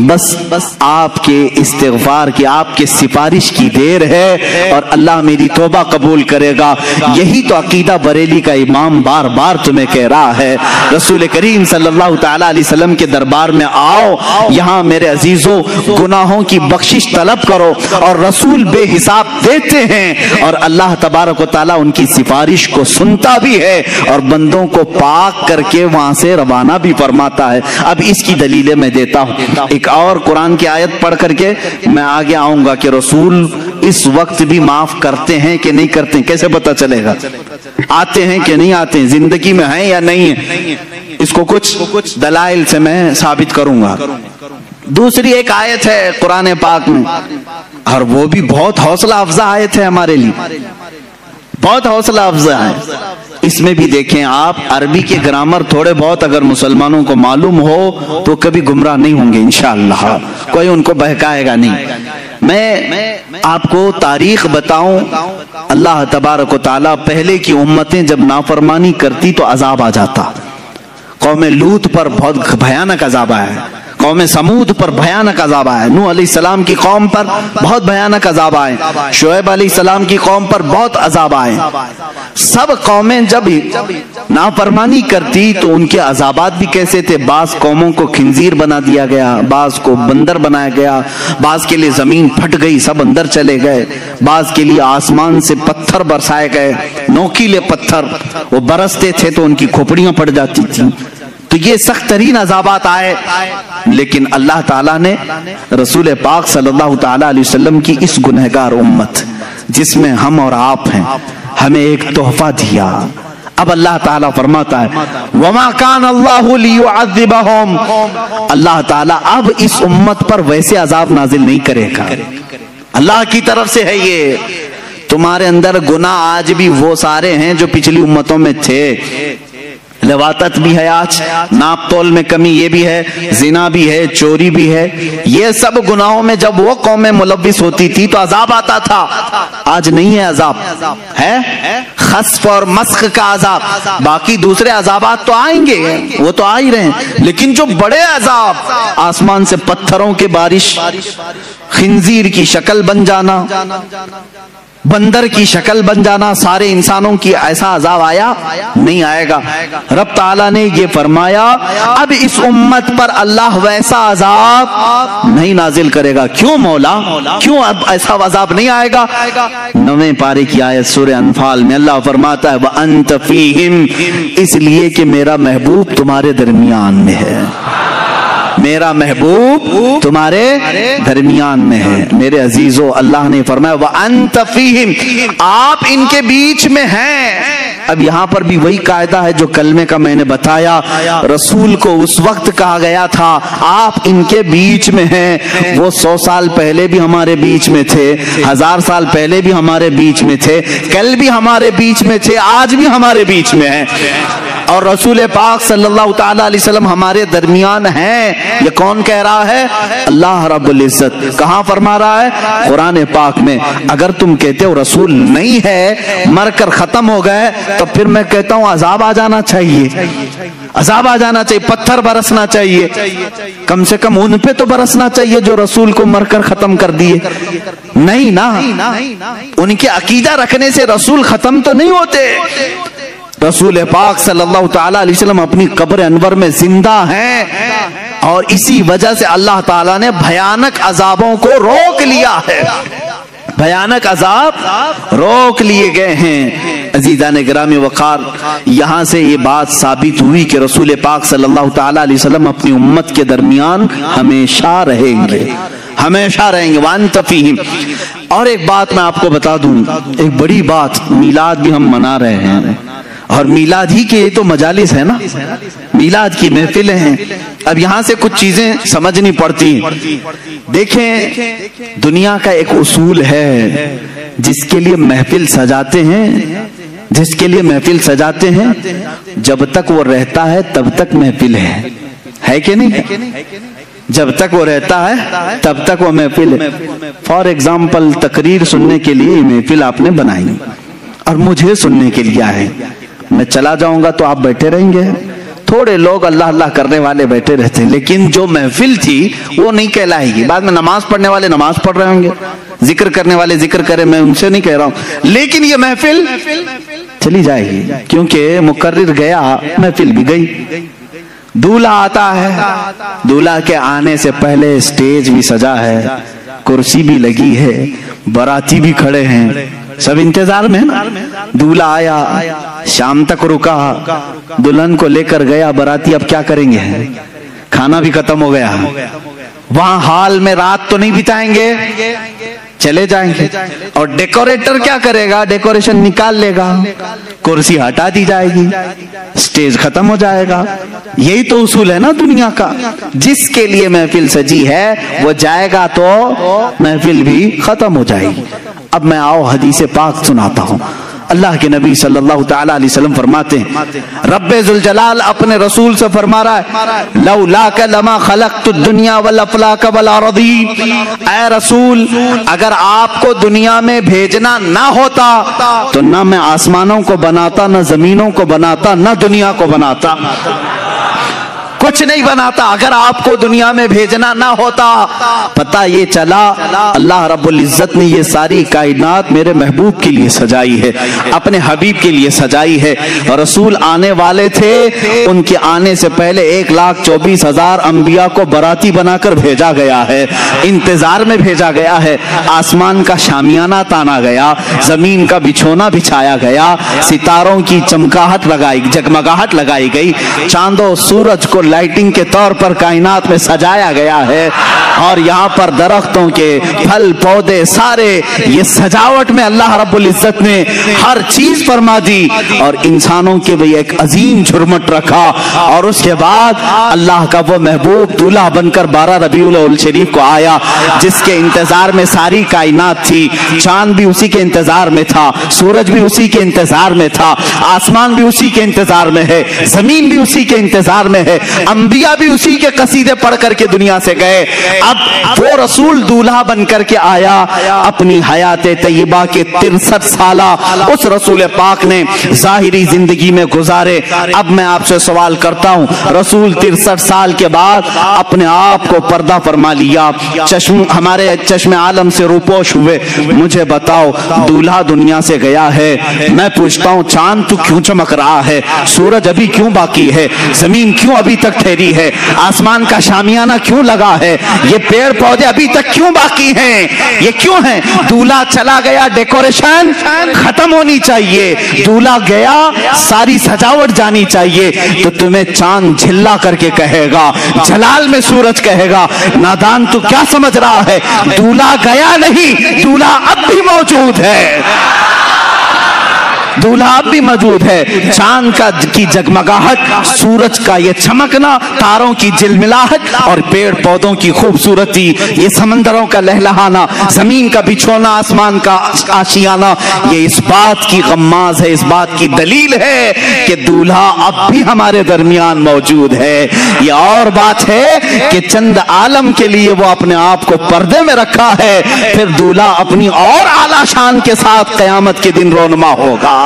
بس آپ کے استغفار کی، آپ کے سفارش کی دیر ہے، اور اللہ میری توبہ قبول کرے گا۔ یہی تو عقیدہ بریلی کا امام بار بار تمہیں کہہ رہا ہے۔ رسول کریم صلی اللہ تعالیٰ علیہ وسلم کے دربار میں آؤ، یہاں میرے عزیزوں گناہوں کی بخشش طلب کرو، اور رسول بے حساب دیتے ہیں، اور اللہ تبارک و تعالیٰ ان کی سفارش کو سنتا بھی ہے، اور بندوں کو پاک کر کے وہاں سے روانہ بھی فرماتا ہے۔ اب اس کی دلیلیں میں دیتا ہوں، ایک اور قرآن کی آیت پڑھ کر کے میں آگے آؤں گا کہ رسول اس وقت بھی معاف کرتے ہیں کہ نہیں کرتے ہیں، کیسے پتہ چلے گا؟ آتے ہیں کہ نہیں آتے ہیں، زندگی میں ہیں یا نہیں ہیں، اس کو کچھ دلائل سے میں ثابت کروں گا۔ دوسری ایک آیت ہے قرآن پاک میں، اور وہ بھی بہت حوصلہ افزا آیت ہے ہمارے لیے، بہت حوصلہ افزا ہے۔ اس میں بھی دیکھیں آپ، عربی کے گرامر تھوڑے بہت اگر مسلمانوں کو معلوم ہو تو کبھی گمراہ نہیں ہوں گے انشاءاللہ، کوئی ان کو بہکائے گا نہیں۔ میں آپ کو تاریخ بتاؤں، اللہ تبارک و تعالیٰ پہلے کی امتیں جب نافرمانی کرتی تو عذاب آ جاتا۔ قوم لوط پر بہت بھیانک عذاب آیا، قوم سمود پر بھیانک عذاب آیا، نوح علیہ السلام کی قوم پر بہت بھیانک عذاب آئے، شعیب علیہ السلام کی قوم پر بہت عذاب آئے۔ سب قومیں جب نافرمانی کرتی تو ان کے عذابات بھی کیسے تھے؟ بعض قوموں کو خنزیر بنا دیا گیا، بعض کو بندر بنایا گیا، بعض کے لیے زمین پھٹ گئی، سب اندر چلے گئے، بعض کے لیے آسمان سے پتھر برسائے گئے، نوکیلے پتھر، وہ برستے تھے تو ان کی کھوپڑیاں پڑ جاتی تھیں۔ تو یہ سخت ترین عذابات آئے، لیکن اللہ تعالیٰ نے رسول پاک صلی اللہ تعالیٰ علیہ وسلم کی اس گنہگار امت جس میں ہم اور آپ ہیں، ہمیں ایک تحفہ دیا۔ اب اللہ تعالیٰ فرماتا ہے وَمَا كَانَ اللَّهُ لِيُعَذِّبَهُمْ، اللہ تعالیٰ اب اس امت پر ویسے عذاب نازل نہیں کرے گا، اللہ کی طرف سے ہے یہ۔ تمہارے اندر گناہ آج بھی وہ سارے ہیں جو پچھلی امتوں میں تھے، لواطت بھی ہے، آج ناپ تول میں کمی یہ بھی ہے، زنا بھی ہے، چوری بھی ہے، یہ سب گناہوں میں جب وہ قومیں ملوث ہوتی تھی تو عذاب آتا تھا۔ آج نہیں ہے عذاب، ہے خسف اور مسخ کا عذاب، باقی دوسرے عذابات تو آئیں گے، وہ تو آ ہی رہے ہیں، لیکن جو بڑے عذاب، آسمان سے پتھروں کی بارش، خنزیر کی شکل بن جانا، بندر کی شکل بن جانا، سارے انسانوں کی ایسا عذاب آیا نہیں آئے گا۔ رب تعالیٰ نے یہ فرمایا اب اس امت پر اللہ ویسا عذاب نہیں نازل کرے گا۔ کیوں مولا؟ کیوں اب ایسا عذاب نہیں آئے گا؟ 9ویں پارے کی آیت سورہ انفال میں اللہ فرماتا ہے وَأَنْتَ فِيهِمْ، اس لیے کہ میرا محبوب تمہارے درمیان میں ہے، میرا محبوب تمہارے درمیان میں ہے۔ میرے عزیزو، اللہ نے فرمایا وَأَنْتَ فِيهِمْ، آپ ان کے بیچ میں ہیں۔ اب یہاں پر بھی وہی قاعدہ ہے جو کلمے کا میں نے بتایا، رسول کو اس وقت کہا گیا تھا آپ ان کے بیچ میں ہیں، وہ 100 سال پہلے بھی ہمارے بیچ میں تھے، 1000 سال پہلے بھی ہمارے بیچ میں تھے، کل بھی ہمارے بیچ میں تھے، آج بھی ہمارے بیچ میں ہیں، اور رسول پاک صلی اللہ تعالیٰ علیہ وسلم ہمارے درمیان ہیں۔ یہ کون کہہ رہا ہے؟ اللہ رب العزت۔ کہاں فرما رہا ہے؟ قرآن پاک میں۔ اگر تم کہتے ہو رسول نہیں ہے، مر کر ختم ہو گئے، تو پھر میں کہتا ہوں عذاب آ جانا چاہیے، عذاب آ جانا چاہیے، پتھر برسنا چاہیے، کم سے کم ان پہ تو برسنا چاہیے جو رسول کو مر کر ختم کر دیے۔ نہیں نا، ان کے عقیدہ رکھنے سے رسول ختم تو نہیں ہوتے۔ رسول پاک صلی اللہ تعالیٰ علیہ وسلم اپنی قبر انور میں زندہ ہیں، اور اسی وجہ سے اللہ تعالیٰ نے بھیانک عذابوں کو روک لیا ہے، بھیانک عذاب روک لیے گئے ہیں۔ عزیزان گرامی وقار، یہاں سے یہ بات ثابت ہوئی کہ رسول پاک صلی اللہ تعالیٰ علیہ وسلم اپنی امت کے درمیان ہمیشہ رہیں گے، ہمیشہ رہیں گے۔ وَأَنْتَ فِيهِمْ۔ اور ایک بات میں آپ کو بتا دوں، ایک بڑی بات، میلاد بھی ہم منا رہے ہیں، اور میلاد ہی کے تو مجالس ہے نا، میلاد کی محفلیں ہیں۔ اب یہاں سے کچھ چیزیں سمجھنی پڑتی ہیں۔ دیکھیں، دنیا کا ایک اصول ہے، جس کے لیے محفل سجاتے ہیں، جس کے لیے محفل سجاتے ہیں، جب تک وہ رہتا ہے تب تک محفل ہے کہ نہیں؟ جب تک وہ رہتا ہے تب تک وہ محفل ہے۔ فار ایگزامپل، تقریر سننے کے لیے یہ محفل آپ نے بنائی، اور مجھے سننے کے لیے آئے، میں چلا جاؤں گا تو آپ بیٹھے رہیں گے، تھوڑے لوگ اللہ اللہ کرنے والے بیٹھے رہتے ہیں، لیکن جو محفل تھی وہ نہیں کہلائے گی۔ بعد میں نماز پڑھنے والے نماز پڑھ رہے ہوں گے، ذکر کرنے والے ذکر کریں، میں ان سے نہیں کہہ رہا ہوں، لیکن یہ محفل چلی جائے گی، کیونکہ مقرر گیا، محفل بھی گئی۔ دولہا آتا ہے، دولہا کے آنے سے پہلے اسٹیج بھی سجا ہے، کرسی بھی لگی ہے، باراتی بھی کھڑے ہیں، سب انتظار میں نا۔ دولہا آیا، شام تک رکا، دلہن کو لے کر گیا، باراتی اب کیا کریں گے؟ کھانا بھی ختم ہو گیا، وہاں ہال میں رات تو نہیں بتائیں گے، چلے جائیں گے، اور ڈیکوریٹر کیا کرے گا؟ ڈیکوریشن نکال لے گا، کرسی ہٹا دی جائے گی، سٹیج ختم ہو جائے گا۔ یہی تو اصول ہے نا دنیا کا، جس کے لیے محفل سجی ہے وہ جائے گا تو محفل بھی ختم ہو جائے گی۔ اب میں آؤ حدیث پاک سناتا ہوں۔ اللہ کے نبی صلی اللہ تعالی علیہ وسلم فرماتے ہیں، رب ذوالجلال اپنے رسول سے فرما رہا ہے لولاک لما خلقت الدنیا والافلاک والارضین، اے رسول اگر آپ کو دنیا میں بھیجنا نہ ہوتا تو نہ میں آسمانوں کو بناتا، نہ زمینوں کو بناتا، نہ دنیا کو بناتا، کچھ نہیں بناتا اگر آپ کو دنیا میں بھیجنا نہ ہوتا۔ پتہ یہ چلا اللہ رب العزت نے یہ ساری کائنات میرے محبوب کے لیے سجائی ہے، اپنے حبیب کے لیے سجائی ہے۔ رسول آنے والے تھے، ان کے آنے سے پہلے 1,24,000 انبیاء کو براتی بنا کر بھیجا گیا ہے، انتظار میں بھیجا گیا ہے۔ آسمان کا شامیانہ تانا گیا، زمین کا بچھونا بچھایا گیا، ستاروں کی چمکاہٹ لگائی، جگمگاہٹ لگائی گئی، چاند و سورج کو لائٹنگ کے طور پر کائنات میں سجایا گیا ہے، اور یہاں پر درختوں کے پھل پودے سارے یہ سجاوٹ میں اللہ رب العزت نے ہر چیز فرما دی، اور انسانوں کے بھی ایک عظیم جھرمٹ رکھا۔ اور اس کے بعد اللہ کا وہ محبوب دولہا بن کر 12 ربیع الاول شریف کو آیا، جس کے انتظار میں ساری کائنات تھی۔ چاند بھی اسی کے انتظار میں تھا، سورج بھی اسی کے انتظار میں تھا، آسمان بھی اسی کے انتظار میں ہے، زمین بھی اسی کے انتظار میں ہے، انبیاء بھی اسی کے قصیدے پڑھ کر کے دنیا سے گئے۔ اب وہ رسول دولہا بن کر کے آیا، اپنی حیات طیبہ کے 63 سالہ اس رسول پاک نے ظاہری زندگی میں گزارے۔ اب میں آپ سے سوال کرتا ہوں، رسول 63 سال کے بعد اپنے آپ کو پردہ فرما لیا، ہمارے چشم عالم سے روپوش ہوئے۔ مجھے بتاؤ دولہا دنیا سے گیا ہے، میں پوچھتا ہوں چاند تو کیوں چمک رہا ہے، سورج ابھی کیوں باقی ہے، زمین کیوں ابھی تک ٹھہری ہے، آسمان کا شامیانہ کیوں لگا ہے، یہ پیڑ پودے ابھی تک کیوں باقی ہیں، یہ کیوں ہیں؟ دولہا چلا گیا، ڈیکوریشن ختم ہونی چاہیے، دولہا گیا، ساری سجاوٹ جانی چاہیے۔ تو تمہیں چاند جھلا کر کے کہے گا، جلال میں سورج کہے گا نادان تو کیا سمجھ رہا ہے، دولہا گیا نہیں، دولہا اب بھی موجود ہے، دولہا اب بھی موجود ہے۔ چاند کی جگمگاہٹ، سورج کا یہ چمکنا، تاروں کی جلملاہٹ، اور پیڑ پودوں کی خوبصورتی، یہ سمندروں کا لہلہانا، زمین کا بچھونا، آسمان کا آشیانہ، یہ اس بات کی غماز ہے، اس بات کی دلیل ہے کہ دولہا اب بھی ہمارے درمیان موجود ہے۔ یہ اور بات ہے کہ چند عالم کے لیے وہ اپنے آپ کو پردے میں رکھا ہے، پھر دولہا اپنی اور اعلیٰ شان کے ساتھ قیامت کے دن رونما ہوگا۔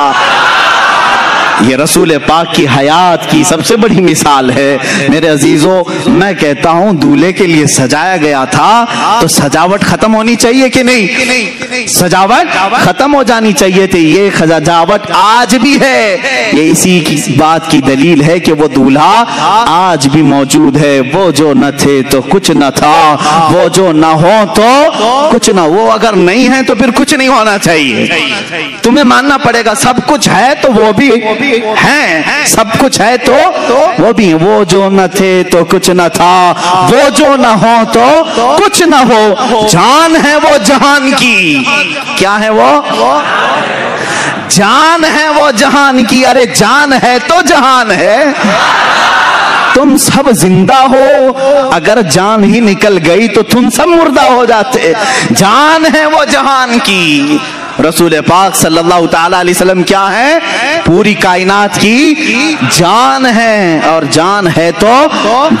یہ رسول پاک کی حیات کی سب سے بڑی مثال ہے۔ میرے عزیزوں، میں کہتا ہوں دولہے کے لیے سجایا گیا تھا تو سجاوٹ ختم ہونی چاہیے کہ نہیں؟ سجاوٹ ختم ہو جانی چاہیے تھی، یہ سجاوٹ آج بھی ہے۔ یہ اسی کی بات کی دلیل ہے کہ وہ دولہا آج بھی موجود ہے۔ وہ جو نہ تھے تو کچھ نہ تھا، وہ جو نہ ہو تو کچھ نہ، وہ اگر نہیں ہے تو پھر کچھ نہیں ہونا چاہیے۔ تمہیں ماننا پڑے گا سب کچھ ہے تو وہ بھی ہیں، سب کچھ ہے تو وہ بھی ہیں۔ وہ جو نہ تھے تو کچھ نہ تھا، وہ جو نہ ہو تو کچھ نہ ہو، جان ہے وہ جہان کی۔ کیا ہے وہ؟ جان ہے وہ جہان کی۔ ارے جان ہے تو جہان ہے، تم سب زندہ ہو، اگر جان ہی نکل گئی تو تم سب مردہ ہو جاتے۔ جان ہے وہ جہان کی۔ رسول پاک صلی اللہ تعالی علیہ وسلم کیا ہے؟ پوری کائنات کی جان ہے، اور جان ہے تو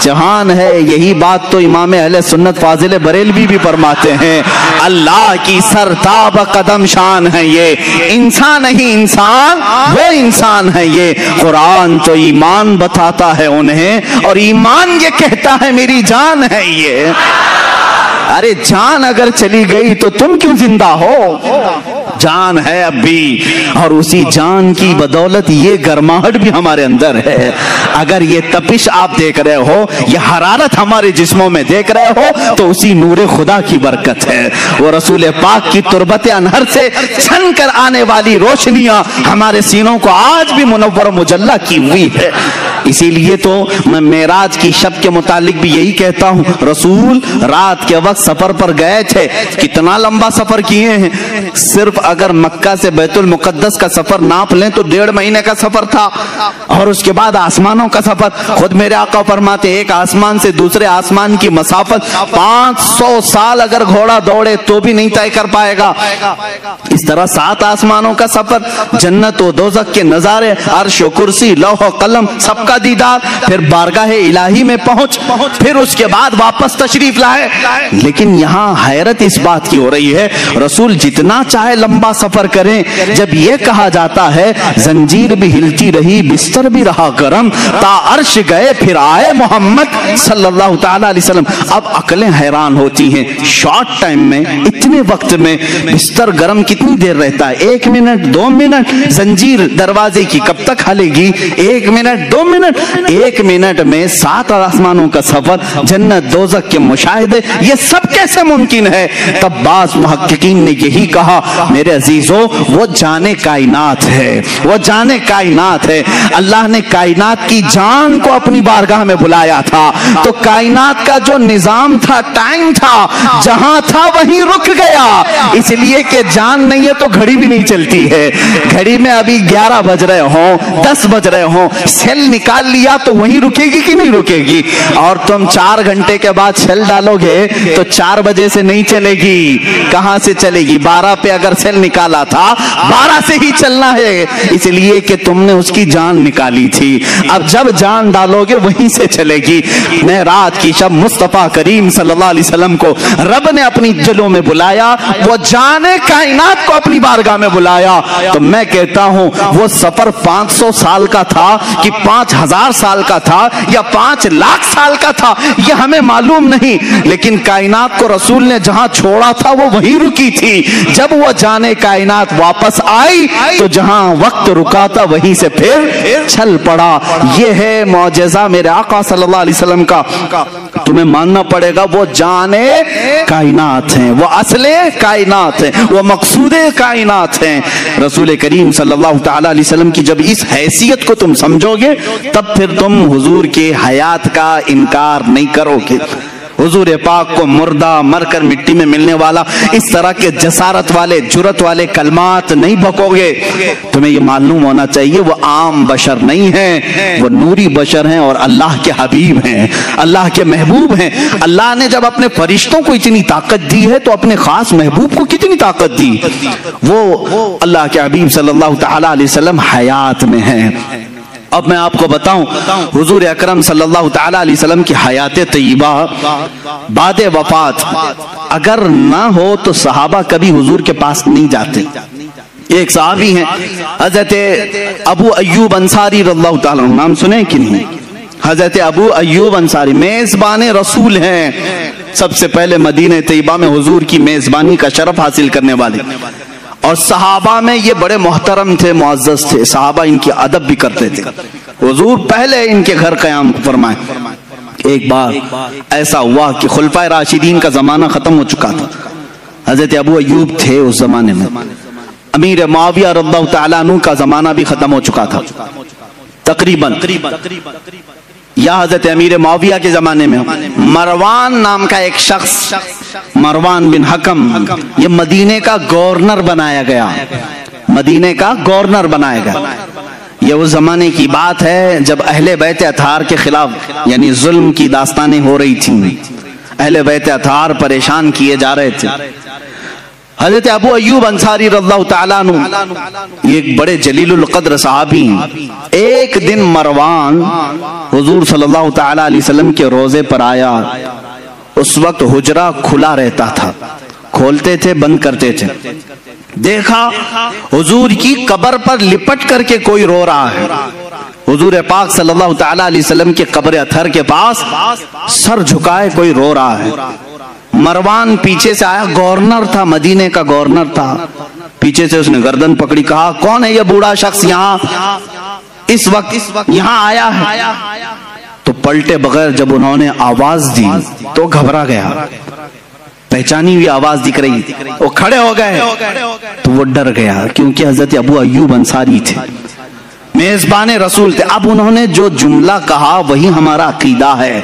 جہان ہے۔ یہی بات تو امام اہل سنت فاضل بریلوی بھی فرماتے ہیں، اللہ کی سرتاب قدم شان ہے یہ، انسان نہیں انسان، وہ انسان ہے یہ۔ قرآن تو ایمان بتاتا ہے انہیں، اور ایمان یہ کہتا ہے میری جان ہے یہ۔ ارے جان اگر چلی گئی تو تم کیوں زندہ ہو؟ جان ہے اب بھی، اور اسی جان کی بدولت یہ گرماہٹ بھی ہمارے اندر ہے۔ اگر یہ تپش آپ دیکھ رہے ہو، یہ حرارت ہمارے جسموں میں دیکھ رہے ہو، تو اسی نور خدا کی برکت ہے۔ وہ رسول پاک کی تربت انہر سے چھن کر آنے والی روشنیاں ہمارے سینوں کو آج بھی منور و مجلہ کی ہوئی ہے۔ اسی لیے تو میں معراج کی شب کے متعلق بھی یہی کہتا ہوں، رسول رات کے وقت سفر پر گئے تھے، کتنا لمبا سفر کیے ہیں، صرف اگر مکہ سے بیت المقدس کا سفر ناپ لیں تو 1.5 مہینے کا سفر تھا، اور اس کے بعد آسمانوں کا سفر. خود میرے آقا فرماتے ایک آسمان سے دوسرے آسمان کی مسافت 500 سال اگر گھوڑا دوڑے تو بھی نہیں طے کر پائے گا. اس طرح 7 آسمانوں کا سفر، جنت و دوزخ کے نظارے، عرش و کرسی، لوح و قلم، سب کا دیدار، پھر بارگاہ الہی میں پہنچ، پھر اس کے بعد واپس تشریف لائے. لیکن یہاں حیرت اس بات کی ہو رہی ہے، رسول جتنا چاہے لمبا سفر کریں، جب یہ کہا جاتا ہے زنجیر بھی ہلتی رہی بستر بھی رہا گرم، تا عرش گئے پھر آئے محمد صلی اللہ تعالی علیہ وسلم. اب عقلیں حیران ہوتی ہیں، شارٹ ٹائم میں، اتنے وقت میں بستر گرم کتنی دیر رہتا ہے؟ 1 منٹ 2 منٹ؟ زنجیر دروازے کی کب تک ہلے گی؟ 1 منٹ 2 منٹ؟ 1 منٹ میں 7 آسمانوں کا سفر، جنت دوزخ کے مشاہدے، یہ سب کیسے ممکن ہے؟ تب بعض محققین نے یہی کہا میرے عزیزوں، وہ جانے کائنات ہے، وہ جانے کائنات ہے. اللہ نے کائنات کی جان کو اپنی بارگاہ میں بلایا تھا، تو کائنات کا جو نظام تھا، ٹائم تھا، جہاں تھا وہیں رک گیا. اس لیے کہ جان نہیں ہے تو گھڑی بھی نہیں چلتی ہے. گھڑی میں ابھی 11 بج رہے ہوں، 10 بج رہے ہوں، سیل نکال لیا تو وہیں رکے گی کہ نہیں رکے گی؟ اور تم 4 گھنٹے کے بعد سیل ڈالو گے تو 4 بجے سے نہیں چلے گی. کہاں سے چلے گی؟ 12 پہ اگر سیل نکالا تھا 12 سے ہی چلنا ہے، اس لیے کہ تم نے اس کی جان نکالی تھی. اب جب جان ڈالو گے وہیں سے چلے گی. معراج کی شب مصطفیٰ کریم صلی اللہ علیہ وسلم کو رب نے اپنی جلوں میں بلایا، وہ جانے کائنات کو اپنی بارگاہ میں بلایا. تو میں کہتا ہوں وہ سفر 500 سال کا تھا کہ 5000 سال کا تھا یا 5 لاکھ سال کا تھا، یہ ہمیں معلوم نہیں، لیکن کائنات کو رسول نے جہاں چھوڑا تھا وہ وہیں رکی تھی. جب وہ جانے کائنات واپس آئی تو جہاں وقت رکا تھا وہیں سے پھر چل پڑا. یہ ہے معجزہ میرے آقا صلی اللہ علیہ وسلم کا. تمہیں ماننا پڑے گا وہ جانے کائنات ہیں، وہ اصل کائنات ہیں، وہ مقصود کائنات ہیں. رسول کریم صلی اللہ تعالی علیہ وسلم کی جب اس حیثیت کو تم سمجھو گے تب پھر تم حضور کے حیات کا انکار نہیں کرو گے. حضور پاک کو مردہ مر کر مٹی میں ملنے والا اس طرح کے جسارت والے جرت والے کلمات نہیں بکو گے. تمہیں یہ معلوم ہونا چاہیے وہ عام بشر نہیں ہیں، وہ نوری بشر ہیں اور اللہ کے حبیب ہیں، اللہ کے محبوب ہیں. اللہ نے جب اپنے فرشتوں کو اتنی طاقت دی ہے تو اپنے خاص محبوب کو کتنی طاقت دی. وہ اللہ کے حبیب صلی اللہ تعالی علیہ وسلم حیات میں ہیں. اب میں آپ کو بتاؤں حضور اکرم صلی اللہ تعالی علیہ وسلم کی حیات طیبہ بعد وفات اگر نہ ہو تو صحابہ کبھی حضور کے پاس نہیں جاتے. ایک صحابی ہیں حضرت ابو ایوب انصاری رضی اللہ تعالیٰ عنہ، نام سنے کہ نہیں؟ حضرت ابو ایوب انصاری میزبان رسول ہیں، سب سے پہلے مدینہ طیبہ میں حضور کی میزبانی کا شرف حاصل کرنے والے، اور صحابہ میں یہ بڑے محترم تھے، معزز تھے. صحابہ ان کی ادب بھی کرتے تھے. حضور پہلے ان کے گھر قیام فرمائے. ایک بار ایسا ہوا کہ خلفائے راشدین کا زمانہ ختم ہو چکا تھا. حضرت ابو ایوب تھے اس زمانے میں. امیر معاویہ رضی اللہ تعالیٰ عنہ کا زمانہ بھی ختم ہو چکا تھا تقریباً. یا حضرت امیر معاویہ کے زمانے میں مروان نام کا ایک شخص، مروان بن حکم، یہ مدینے کا گورنر بنایا گیا. مدینے کا گورنر بنایا گیا. یہ اس زمانے کی بات ہے جب اہل بیت اطہار کے خلاف یعنی ظلم کی داستانیں ہو رہی تھیں. اہل بیت اطہار پریشان کیے جا رہے تھے. حضرت ابو ایوب انصاری رضی اللہ تعالیٰ عنہ یہ ایک بڑے جلیل القدر صحابی ہیں. ایک دن مروان حضور صلی اللہ تعالیٰ علیہ وسلم کے روزے پر آیا. اس وقت حجرہ کھلا رہتا تھا، کھولتے تھے بند کرتے تھے. دیکھا حضور کی قبر پر لپٹ کر کے کوئی رو رہا ہے. حضور پاک صلی اللہ تعالیٰ علیہ وسلم کے قبر اطہر کے پاس سر جھکائے کوئی رو رہا ہے. مروان پیچھے سے آیا، گورنر تھا، مدینے کا گورنر تھا. پیچھے سے اس نے گردن پکڑی، کہا کون ہے یہ بوڑھا شخص یہاں اس وقت یہاں آیا ہے؟ تو پلٹے بغیر جب انہوں نے آواز دی تو گھبرا گیا. پہچانی ہوئی آواز دکھ رہی، وہ کھڑے ہو گئے تو وہ ڈر گیا کیونکہ حضرت ابو ایوب انصاری تھے، میزبان رسول تھے. اب انہوں نے جو جملہ کہا وہی ہمارا عقیدہ ہے.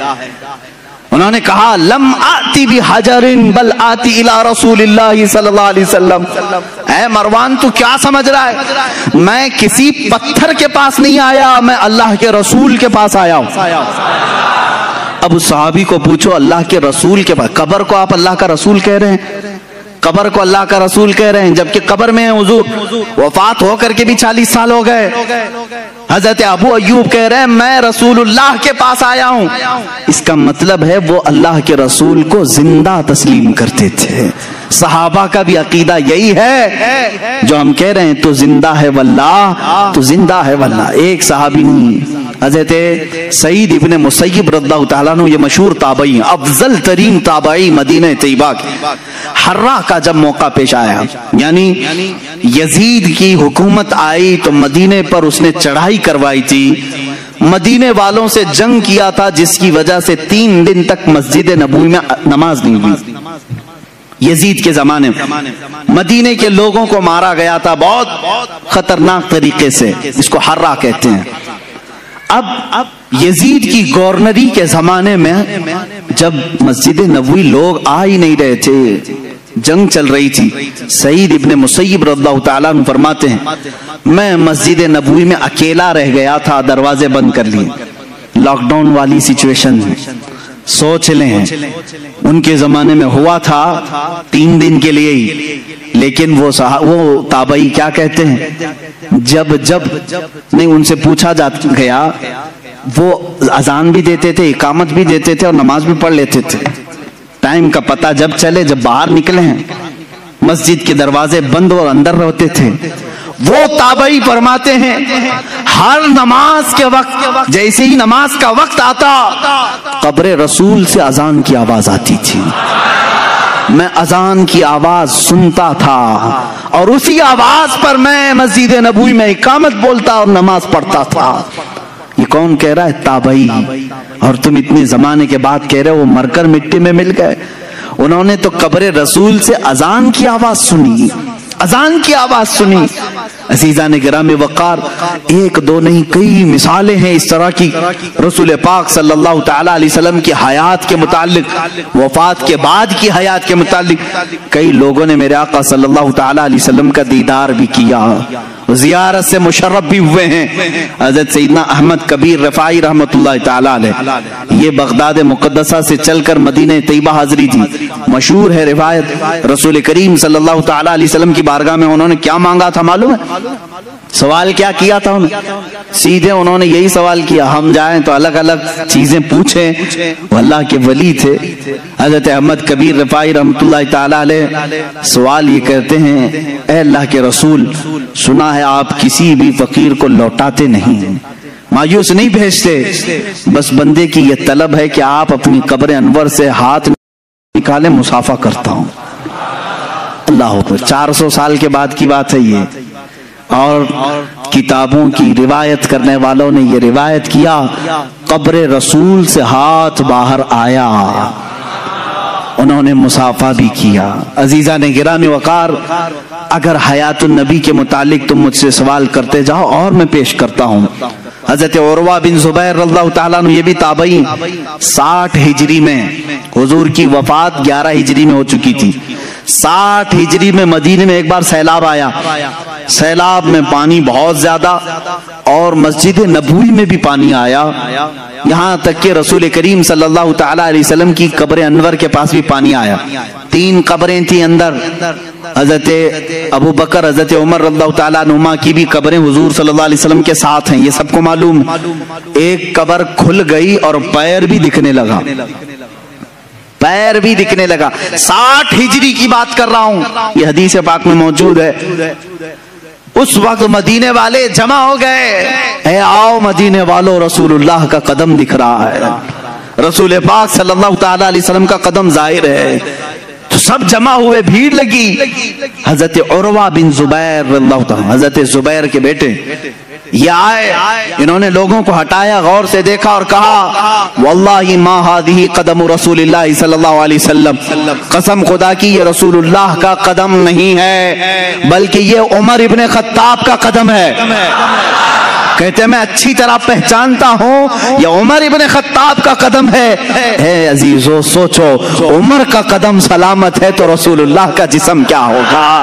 انہوں نے کہا لم آتی بحجر بل آتی الى رسول اللہ صلی اللہ علیہ وسلم. اے مروان تو کیا سمجھ رہا ہے؟ میں کسی پتھر کے پاس نہیں آیا، میں اللہ کے رسول کے پاس آیا ہوں۔ اب اس صحابی کو پوچھو اللہ کے رسول کے پاس، قبر کو آپ اللہ کا رسول کہہ رہے ہیں، قبر کو اللہ کا رسول کہہ رہے ہیں، جبکہ قبر میں ہیں حضور، وفات ہو کر کے بھی 40 سال ہو گئے۔ حضرت ابو ایوب کہہ رہے ہیں میں رسول اللہ کے پاس آیا ہوں، اس کا مطلب ہے وہ اللہ کے رسول کو زندہ تسلیم کرتے تھے۔ صحابہ کا بھی عقیدہ یہی ہے جو ہم کہہ رہے ہیں، تو زندہ ہے واللہ، تو زندہ ہے واللہ۔ ایک صحابی نہیں، حضرت سعید ابن مسیب رضی اللہ تعالیٰ عنہ، یہ مشہور تابعی ہیں، افضل ترین تابعی مدینہ طیبہ کے۔ حرہ کا جب موقع پیش آیا، یعنی یزید کی حکومت آئی تو مدینے پر اس نے چڑھائی کروائی تھی، مدینے والوں سے جنگ کیا تھا، جس کی وجہ سے 3 دن تک مسجد نبوی میں نماز نہیں ہوئی۔ یزید کے زمانے میں مدینے کے لوگوں کو مارا گیا تھا بہت خطرناک طریقے سے، اس کو حرہ کہتے ہیں۔ اب یزید کی گورنری کے زمانے میں جب مسجد نبوی لوگ آ ہی نہیں رہے تھے، جنگ چل رہی تھی، سعید ابن مسیب رضی اللہ تعالیٰ عنہ فرماتے ہیں میں مسجد نبوی میں اکیلا رہ گیا تھا، دروازے بند کر لیے، لاک ڈاؤن والی سچویشن ہے۔ سوچ لیں ان کے زمانے میں ہوا تھا 3 دن کے لیے ہی، لیکن وہ تابعی کیا کہتے ہیں، جب نہیں ان سے پوچھا گیا، وہ اذان بھی دیتے تھے، اقامت بھی دیتے تھے اور نماز بھی پڑھ لیتے تھے۔ ٹائم کا پتہ جب چلے، جب باہر نکلے ہیں، مسجد کے دروازے بند اور اندر رہتے تھے۔ وہ تابعی فرماتے ہیں ہر نماز کے وقت، جیسے ہی نماز کا وقت آتا، قبر رسول سے اذان کی آواز آتی تھی، میں اذان کی آواز سنتا تھا اور اسی آواز پر میں مسجد نبوی میں اقامت بولتا اور نماز پڑھتا تھا۔ یہ کون کہہ رہا ہے؟ تابعی۔ اور تم اتنے زمانے کے بعد کہہ رہے ہو وہ مر کر مٹی میں مل گئے۔ انہوں نے تو قبر رسول سے اذان کی آواز سنی، اذان کی آواز سنی۔ عزیزان گرامی وقار، 1 2 نہیں کئی مثالیں ہیں اس طرح کی رسول پاک صلی اللہ تعالیٰ علیہ وسلم کی حیات کے متعلق، وفات کے بعد کی حیات کے متعلق۔ کئی لوگوں نے میرے آقا صلی اللہ تعالیٰ علیہ وسلم کا دیدار بھی کیا، زیارت سے مشرف بھی ہوئے ہیں۔ حضرت سیدنا احمد کبیر رفاعی رحمت اللہ تعالیٰ علیہ، یہ بغداد مقدسہ سے چل کر مدینہ طیبہ حاضری تھی۔ مشہور ہے روایت، رسول کریم صلی اللہ تعالیٰ علیہ وسلم کی بارگاہ میں انہوں نے کیا مانگا تھا معلوم ہے؟ سوال کیا کیا تھا انہوں نے؟ سیدھے انہوں نے یہی سوال کیا، ہم جائیں تو الگ الگ چیزیں پوچھیں۔ وہ اللہ کے ولی تھے حضرت احمد کبیر رفاعی رحمت اللہ تعالیٰ علیہ، سوال یہ کرتے ہیں اے اللہ کے رسول، سنا ہے آپ کسی بھی فقیر کو لوٹاتے نہیں، مایوس نہیں بھیجتے، بس بندے کی یہ طلب ہے کہ آپ اپنی قبر انور سے ہاتھ نکالیں، مسافہ کرتا ہوں۔ اللہ اکبر، 400 سال کے بعد کی بات ہے یہ، اور کتابوں کی روایت کرنے والوں نے یہ روایت کیا، قبر رسول سے ہاتھ باہر آیا، انہوں نے مسافہ بھی کیا۔ عزیزان گرامی وقار، اگر حیات النبی کے متعلق تم مجھ سے سوال کرتے جاؤ اور میں پیش کرتا ہوں۔ حضرت عروہ بن زبیر رضی اللہ تعالیٰ عنہ، یہ بھی تابعی، 60 ہجری میں، حضور کی وفات 11 ہجری میں ہو چکی تھی، 60 ہجری میں مدینے میں ایک بار سیلاب آیا، سیلاب میں پانی بہت زیادہ اور مسجد نبوی میں بھی پانی آیا، یہاں تک کہ رسول کریم صلی اللہ تعالیٰ علیہ وسلم کی قبر انور کے پاس بھی پانی آیا۔ 3 قبریں تھیں اندر، حضرت ابو بکر، حضرت عمر رضی اللہ تعالیٰ عنہما کی بھی قبریں حضور صلی اللہ علیہ وسلم کے ساتھ ہیں، یہ سب کو معلوم ہے۔ ایک قبر کھل گئی اور پیر بھی دکھنے لگا، پیر بھی دکھنے لگا، 60 ہجری کی بات کر رہا ہوں، یہ حدیث پاک میں موجود ہے۔ اس وقت مدینے والے جمع ہو گئے، اے آؤ مدینے والوں، رسول اللہ کا قدم دکھ رہا ہے، رسول پاک صلی اللہ تعالیٰ علیہ وسلم کا قدم ظاہر ہے، تو سب جمع ہوئے، بھیڑ لگی۔ حضرت عروہ بن زبیر رضی اللہ تعالیٰ، حضرت زبیر کے بیٹے، یہ آئے، انہوں نے لوگوں کو ہٹایا، غور سے دیکھا اور کہا واللہ ما ہذہ قدم رسول اللہ صلی اللہ علیہ وسلم، قسم خدا کی یہ رسول اللہ کا قدم نہیں ہے بلکہ یہ عمر ابن خطاب کا قدم ہے۔ کہتے ہیں میں اچھی طرح پہچانتا ہوں یہ عمر ابن خطاب کا قدم ہے۔ اے عزیزو سوچو، عمر کا قدم سلامت ہے تو رسول اللہ کا جسم کیا ہوگا؟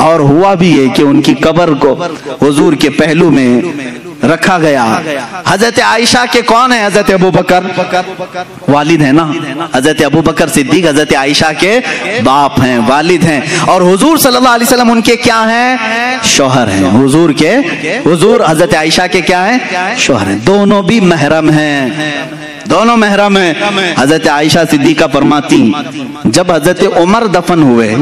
اور ہوا بھی ہے کہ ان کی قبر کو حضور کے پہلو میں رکھا گیا۔ حضرت عائشہ کے کون ہیں؟ حضرت ابو بکر والد ہیں نا، حضرت ابو بکر صدیق حضرت عائشہ کے باپ ہیں، والد ہیں، اور حضور صلی اللہ علیہ وسلم ان کے کیا ہیں؟ شوہر ہیں۔ حضور حضرت عائشہ کے کیا ہیں؟ شوہر ہیں۔ دونوں بھی محرم ہیں، دونوں محرم ہیں۔ حضرت عائشہ صدیقہ فرماتی جب حضرت عمر دفن ہوئے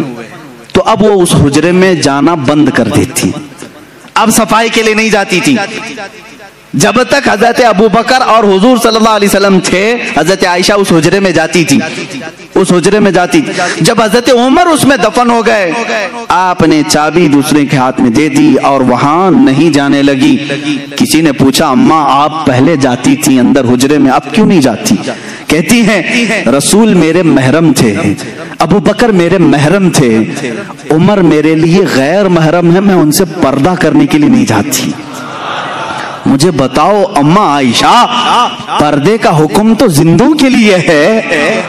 تو اب وہ اس حجرے میں جانا بند کر دیتی، اب صفائی کے لیے نہیں جاتی تھی۔ جب تک حضرت ابو بکر اور حضور صلی اللہ علیہ وسلم تھے، حضرت عائشہ اس حجرے میں جاتی تھی، اس حجرے میں جاتی۔ جب حضرت عمر اس میں دفن ہو گئے، آپ نے چابی دوسرے کے ہاتھ میں دے دی اور وہاں نہیں جانے لگی۔ کسی نے پوچھا اماں آپ پہلے جاتی تھی اندر حجرے میں، اب کیوں نہیں جاتی؟ کہتی ہیں رسول میرے محرم تھے، ابو بکر میرے محرم تھے، عمر میرے لیے غیر محرم ہے، میں ان سے پردہ کرنے کے لیے نہیں جاتی۔ مجھے بتاؤ اماں عائشہ، پردے کا حکم تو زندوں کے لیے ہے،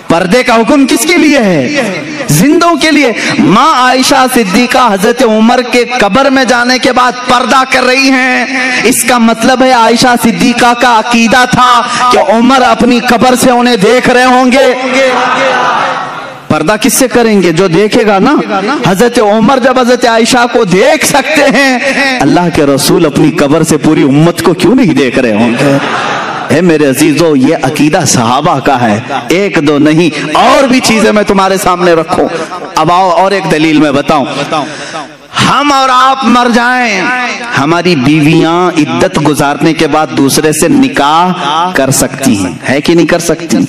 پردے کا حکم کس کے لیے ہے؟ زندوں کے لیے۔ ماں عائشہ صدیقہ حضرت عمر کے قبر میں جانے کے بعد پردہ کر رہی ہیں، اس کا مطلب ہے عائشہ صدیقہ کا عقیدہ تھا کہ عمر اپنی قبر سے انہیں دیکھ رہے ہوں گے۔ پردہ کس سے کریں گے؟ جو دیکھے گا نا۔ حضرت عمر جب حضرت عائشہ کو دیکھ سکتے ہیں، اللہ کے رسول اپنی قبر سے پوری امت کو کیوں نہیں دیکھ رہے ہوں گے؟ اے میرے عزیزو، یہ عقیدہ صحابہ کا ہے، ایک دو نہیں، اور بھی چیزیں میں تمہارے سامنے رکھوں۔ اب آؤ اور ایک دلیل میں بتاؤں۔ ہم اور آپ مر جائیں، ہماری بیویاں عدت گزارنے کے بعد دوسرے سے نکاح کر سکتی ہیں، ہے کہ نہیں کر سکتی؟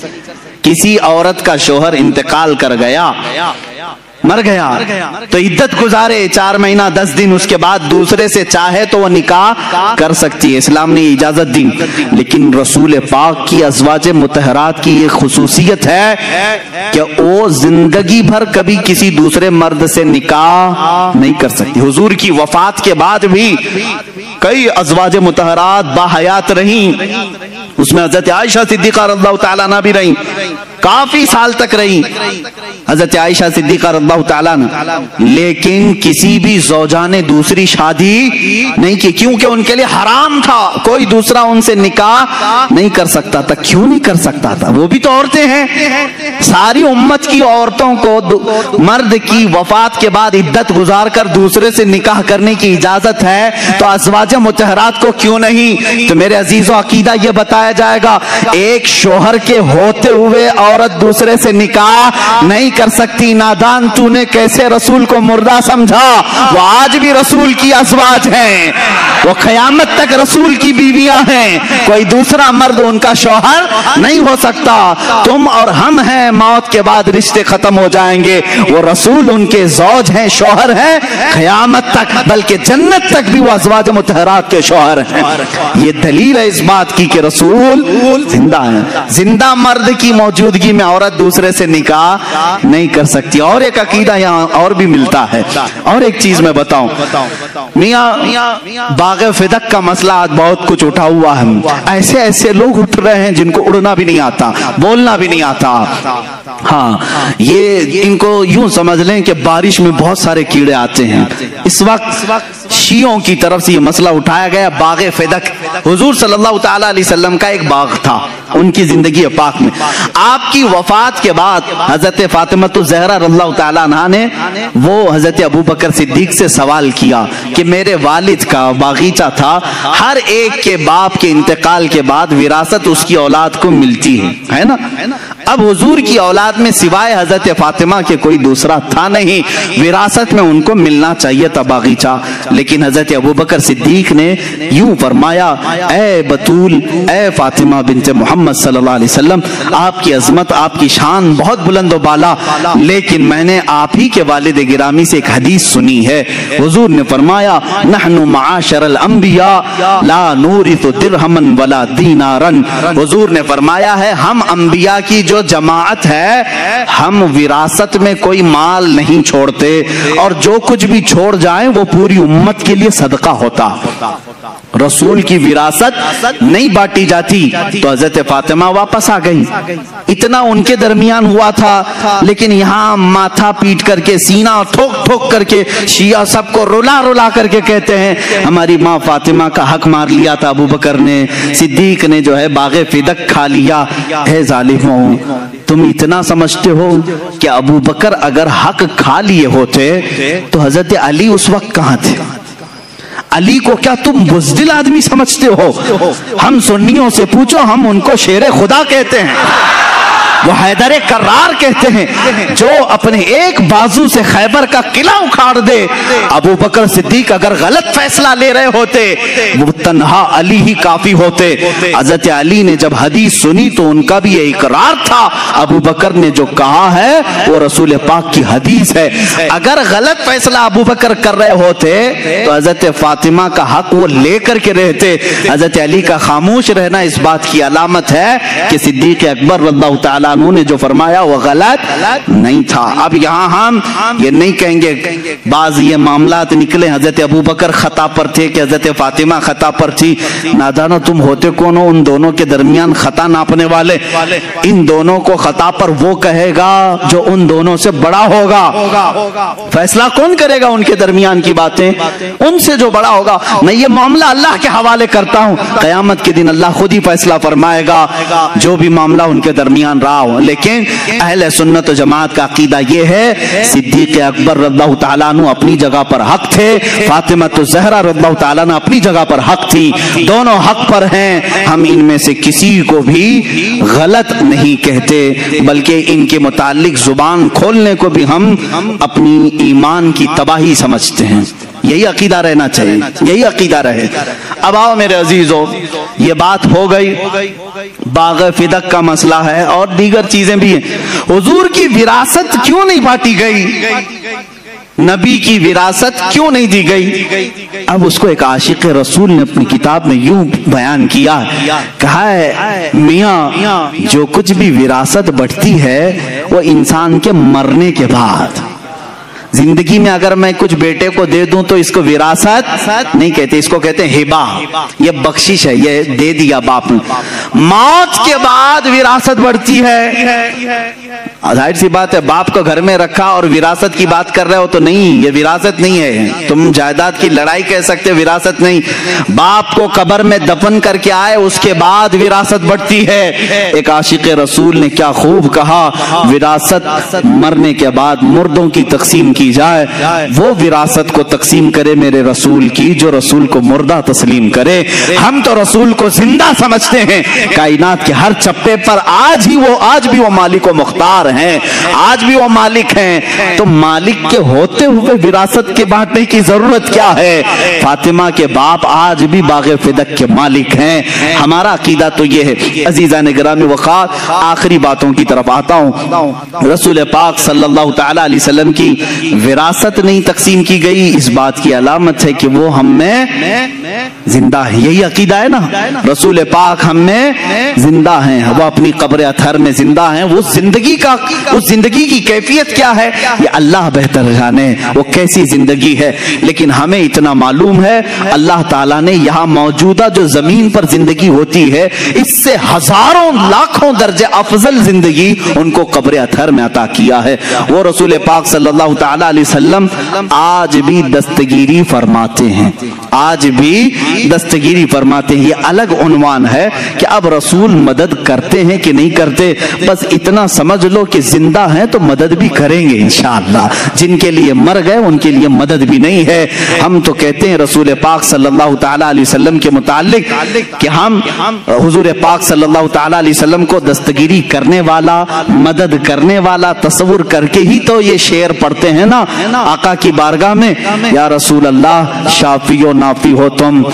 کسی عورت کا شوہر انتقال کر گیا، مر گیا، تو عدت گزارے 4 مہینہ 10 دن، اس کے بعد دوسرے سے چاہے تو وہ نکاح کر سکتی ہے، اسلام نے اجازت دی۔ لیکن رسول پاک کی ازواج مطہرات کی یہ خصوصیت ہے کہ وہ زندگی بھر کبھی کسی دوسرے مرد سے نکاح نہیں کر سکتی۔ حضور کی وفات کے بعد بھی کئی ازواج مطہرات باحیات رہیں، اس میں حضرت عائشہ صدیقہ رضی اللہ تعالیٰ عنہ بھی رہیں، کافی سال تک رہیں حضرت عائشہ صدیقہ رضی اللہ تعالیٰ عنہ، لیکن کسی بھی زوجہ نے دوسری شادی نہیں کی، کیونکہ ان کے لیے حرام تھا، کوئی دوسرا ان سے نکاح نہیں کر سکتا تھا۔ کیوں نہیں کر سکتا تھا؟ وہ بھی تو عورتیں ہیں۔ ساری امت کی عورتوں کو مرد کی وفات کے بعد عدت گزار کر دوسرے سے نکاح کرنے کی اجازت ہے، تو ازواج مطہرات کو کیوں نہیں؟ تو میرے عزیزو، عقیدہ یہ بتایا جائے گا، ایک شوہر کے ہوتے ہوئے عورت دوسرے سے نکاح نہیں کر سکتی۔ نادان تو نے کیسے رسول کو مردہ سمجھا؟ وہ آج بھی رسول کی ازواج ہیں، وہ قیامت تک رسول کی بیویاں ہیں، کوئی دوسرا مرد ان کا شوہر نہیں ہو سکتا۔ تم اور ہم ہیں، موت کے بعد رشتے ختم ہو جائیں گے، وہ رسول ان کے زوج ہیں، شوہر ہیں قیامت تک، بلکہ جنت تک بھی وہ ازواج مطہرات کے شوہر ہیں۔ یہ دلیل ہے اس بات کی کہ رسول زندہ ہیں۔ زندہ مرد کی موجودگی میں عورت دوسرے سے نکاح نہیں کر سکتی۔ اور ایک عقیدہ یہاں اور بھی ملتا ہے، اور ایک چیز میں بتاؤں، میاں باغ فدق کا مسئلہ آج بہت کچھ اٹھا ہوا ہے، ایسے ایسے لوگ اٹھ رہے ہیں جن کو اڑنا بھی نہیں آتا، بولنا بھی نہیں آتا۔ ہاں، یہ ان کو یوں سمجھ لیں کہ بارش میں بہت سارے کیڑے آتے ہیں۔ اس وقت شیعوں کی طرف سے یہ مسئلہ اٹھایا گیا، باغ فدق حضور صلی اللہ تعالیٰ علیہ وسلم کا ایک باغ تھا ان کی زندگی پاک میں۔ آپ کی وفات کے بعد حضرت فاطمہ الزہرا رضی اللہ تعالیٰ عنہ نے وہ حضرت ابو بکر صدیق سے سوال کیا کہ میرے والد کا باغیچہ تھا، ہر ایک کے باپ کے انتقال کے بعد وراثت اس کی اولاد کو ملتی ہے نا؟ اب حضور کی اولاد میں سوائے حضرت فاطمہ کے کوئی دوسرا تھا نہیں، وراثت میں ان کو ملنا چاہیے تھا باغیچہ۔ لیکن حضرت ابو بکر صدیق نے یوں فرمایا، اے بطول، اے فاطمہ بنت محمد صلی اللہ علیہ وسلم، آپ کی عظمت، آپ کی شان بہت بلند و بالا، لیکن میں نے آپ ہی کے والد گرامی سے ایک حدیث سنی ہے۔ حضور نے فرمایا، نحن معاشر الانبیاء لا نورث درہما ولا دینارا۔ حضور نے فرمایا ہے، ہم انبیاء کی جو جو جماعت ہے ہم وراثت میں کوئی مال نہیں چھوڑتے اور جو کچھ بھی چھوڑ جائیں وہ پوری امت کے لیے صدقہ ہوتا. رسول کی وراثت نہیں بانٹی جاتی. تو حضرت فاطمہ واپس آ گئی. اتنا ان کے درمیان ہوا تھا لیکن یہاں ماتھا پیٹ کر کے سینہ ٹھوک ٹھوک کر کے شیعہ سب کو رلا رلا کر کے کہتے ہیں ہماری ماں فاطمہ کا حق مار لیا تھا ابو بکر نے, صدیق نے جو ہے باغ فدق کھا لیا. اے ظالموں, تم اتنا سمجھتے ہو کہ ابو بکر اگر حق کھا لیے ہوتے تو حضرت علی اس وقت کہاں تھے؟ علی کو کیا تم بزدل آدمی سمجھتے ہو؟ ہم سنیوں سے پوچھو, ہم ان کو شیر خدا کہتے ہیں, وہ حیدر کرار کہتے ہیں جو اپنے ایک بازو سے خیبر کا قلعہ اکھاڑ دے. ابو بکر صدیق اگر غلط فیصلہ لے رہے ہوتے وہ تنہا علی ہی کافی ہوتے. حضرت علی نے جب حدیث سنی تو ان کا بھی یہ اقرار تھا ابو بکر نے جو کہا ہے وہ رسول پاک کی حدیث ہے. اگر غلط فیصلہ ابو بکر کر رہے ہوتے تو حضرت فاطمہ کا حق وہ لے کر کے رہتے. حضرت علی کا خاموش رہنا اس بات کی علامت ہے کہ صدیق اکبر رضی اللہ تعالیٰ عنہ نے جو فرمایا وہ غلط نہیں تھا. اب یہاں ہم یہ نہیں کہیں گے بعض یہ معاملات نکلے حضرت ابو بکر خطا پر تھے کہ حضرت فاطمہ خطا پر تھی. نادانو, تم ہوتے کون ہو ان دونوں کے درمیان خطا ناپنے والے؟ ان دونوں کو خطا پر وہ کہے گا جو ان دونوں سے بڑا ہوگا. فیصلہ کون کرے گا ان کے درمیان کی باتیں؟ ان سے جو بڑا ہوگا. میں یہ معاملہ اللہ کے حوالے کرتا ہوں, قیامت کے دن اللہ خود ہی فیصلہ فرمائے گا جو بھی معاملہ ان کے درمیان رہا ہو. لیکن اہل سنت و جماعت کا عقیدہ یہ ہے صدیق اکبر رضی اللہ تعالیٰ عنہ اپنی جگہ پر حق تھے, فاطمہ الزہرا رضی اللہ تعالیٰ عنہ اپنی جگہ پر حق تھی, دونوں حق پر ہیں. ہم ان میں سے کسی کو بھی غلط نہیں کہتے بلکہ ان کے متعلق زبان کھولنے کو بھی ہم اپنی ایمان کی تباہی سمجھتے ہیں. یہی عقیدہ رہنا چاہیے, یہی عقیدہ رہے. اب آؤ میرے عزیزو, یہ بات ہو گئی, باغ فدق کا مسئلہ ہے اور دیگر چیزیں بھی ہیں. حضور کی وراثت کیوں نہیں بانٹی گئی؟ نبی کی وراثت کیوں نہیں دی گئی؟ اب اس کو ایک عاشق رسول نے اپنی کتاب میں یوں بیان کیا, کہا ہے میاں جو کچھ بھی وراثت بڑھتی ہے وہ انسان کے مرنے کے بعد. زندگی میں اگر میں کچھ بیٹے کو دے دوں تو اس کو وراثت نہیں کہتے, اس کو کہتے ہیں ہبہ, یہ بخشش ہے, یہ دے دیا باپ نے. موت کے بعد وراثت بڑھتی ہے. ظاہر سی بات ہے, باپ کو گھر میں رکھا اور وراثت کی بات کر رہے ہو تو نہیں, یہ وراثت نہیں ہے. تم جائیداد کی لڑائی کہہ سکتے, وراثت نہیں. باپ کو قبر میں دفن کر کے آئے اس کے بعد وراثت بڑھتی ہے. ایک عاشق رسول نے کیا خوب کہا, وراثت مرنے کے بعد مردوں کی تقسیم کی جائے, وہ وراثت کو تقسیم کرے میرے رسول کی جو رسول کو مردہ تسلیم کرے. ہم تو رسول کو زندہ سمجھتے ہیں, کائنات کے ہر چپے پر آج بھی وہ مالک و مختار ہیں, آج بھی وہ مالک ہیں. تو مالک کے ہوتے ہوئے وراثت کے بانٹنے کی ضرورت کیا ہے؟ فاطمہ کے باپ آج بھی باغ فدق کے مالک ہیں. ہمارا عقیدہ تو یہ ہے. عزیزان گرامی وقار, آخری باتوں کی طرف آتا ہوں. رسول پاک صلی اللہ تعالی علیہ وسلم کی وراثت نہیں تقسیم کی گئی, اس بات کی علامت ہے کہ وہ ہم میں زندہ ہے. یہی عقیدہ ہے نا, رسول پاک ہم میں زندہ ہیں, وہ اپنی قبر اطہر میں زندہ ہیں. وہ زندگی کی کیفیت کیا ہے یہ اللہ بہتر جانے, وہ کیسی زندگی ہے. لیکن ہمیں اتنا معلوم ہے اللہ تعالیٰ نے یہاں موجودہ جو زمین پر زندگی ہوتی ہے اس سے ہزاروں لاکھوں درجے افضل زندگی ان کو قبر اطہر میں عطا کیا ہے. وہ رسول پاک صلی اللہ تعالی علیہ وسلم آج بھی دستگیری فرماتے ہیں, آج بھی دستگیری فرماتے ہیں. یہ الگ عنوان ہے کہ اب رسول مدد کرتے ہیں کہ نہیں کرتے, بس اتنا سمجھ لو کہ زندہ ہیں تو مدد بھی کریں گے انشاءاللہ. جن کے لیے مر گئے ان کے لیے مدد بھی نہیں ہے. ہم تو کہتے ہیں رسول پاک صلی اللہ تعالی علیہ وسلم کے متعلق کہ ہم حضور پاک صلی اللہ تعالی علیہ وسلم کو دستگیری کرنے والا, مدد کرنے والا تصور کر کے ہی تو یہ شعر پڑھتے ہیں نا آقا کی بارگاہ میں, یا رسول اللہ شافی و نافی ہو تم,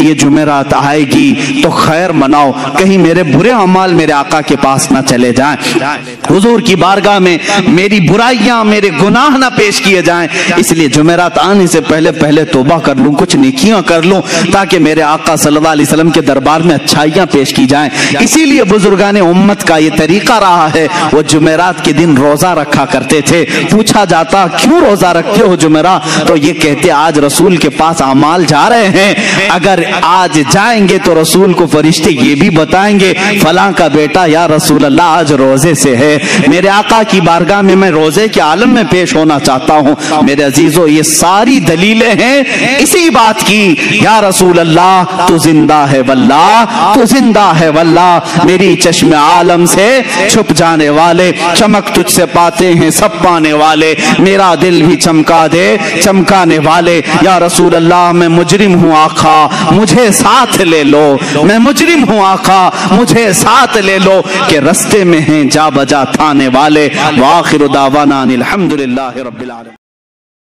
یہ جمعرات آئے گی تو خیر مناؤ، کہیں میرے برے اعمال میرے آقا کے پاس نہ چلے جائیں، حضور کی بارگاہ میں میری برائیاں میرے گناہ نہ پیش کیے جائیں، اس لیے جمعرات آنے سے پہلے توبہ کر لوں، کچھ نیکیاں کر لوں تاکہ میرے آقا صلی اللہ علیہ وسلم کے دربار میں اچھائیاں پیش کی جائیں۔ اسی لیے بزرگان امت کا یہ طریقہ رہا ہے، وہ جمعرات کے دن روزہ رکھا کرتے تھے۔ پوچھا جاتا کیوں روزہ رکھتے ہو جمعرات؟ تو یہ کہتے آج رسول کے پاس اعمال جا رہے ہیں، اگر آج جائیں گے تو رسول کو فرشتے یہ بھی بتائیں گے فلاں کا بیٹا یا رسول اللہ آج روزے سے ہے، میرے آقا کی بارگاہ میں میں روزے کے عالم میں پیش ہونا چاہتا ہوں۔ میرے عزیزو یہ ساری دلیلیں ہیں اسی بات کی، یا رسول اللہ تو زندہ ہے واللہ، تو زندہ ہے واللہ، میری چشم عالم سے چھپ جانے والے، چمک تجھ سے پاتے ہیں سب پانے والے، میرا دل بھی چمکا دے چمکانے والے، یا رسول اللہ میں مجرم ہوں آقا مجھے ساتھ لے لو، میں مجرم ہوں آقا مجھے ساتھ لے لو، کہ رستے میں ہیں جا بجا تھانے والے۔ وآخر دعوانا الحمدللہ رب العالمین۔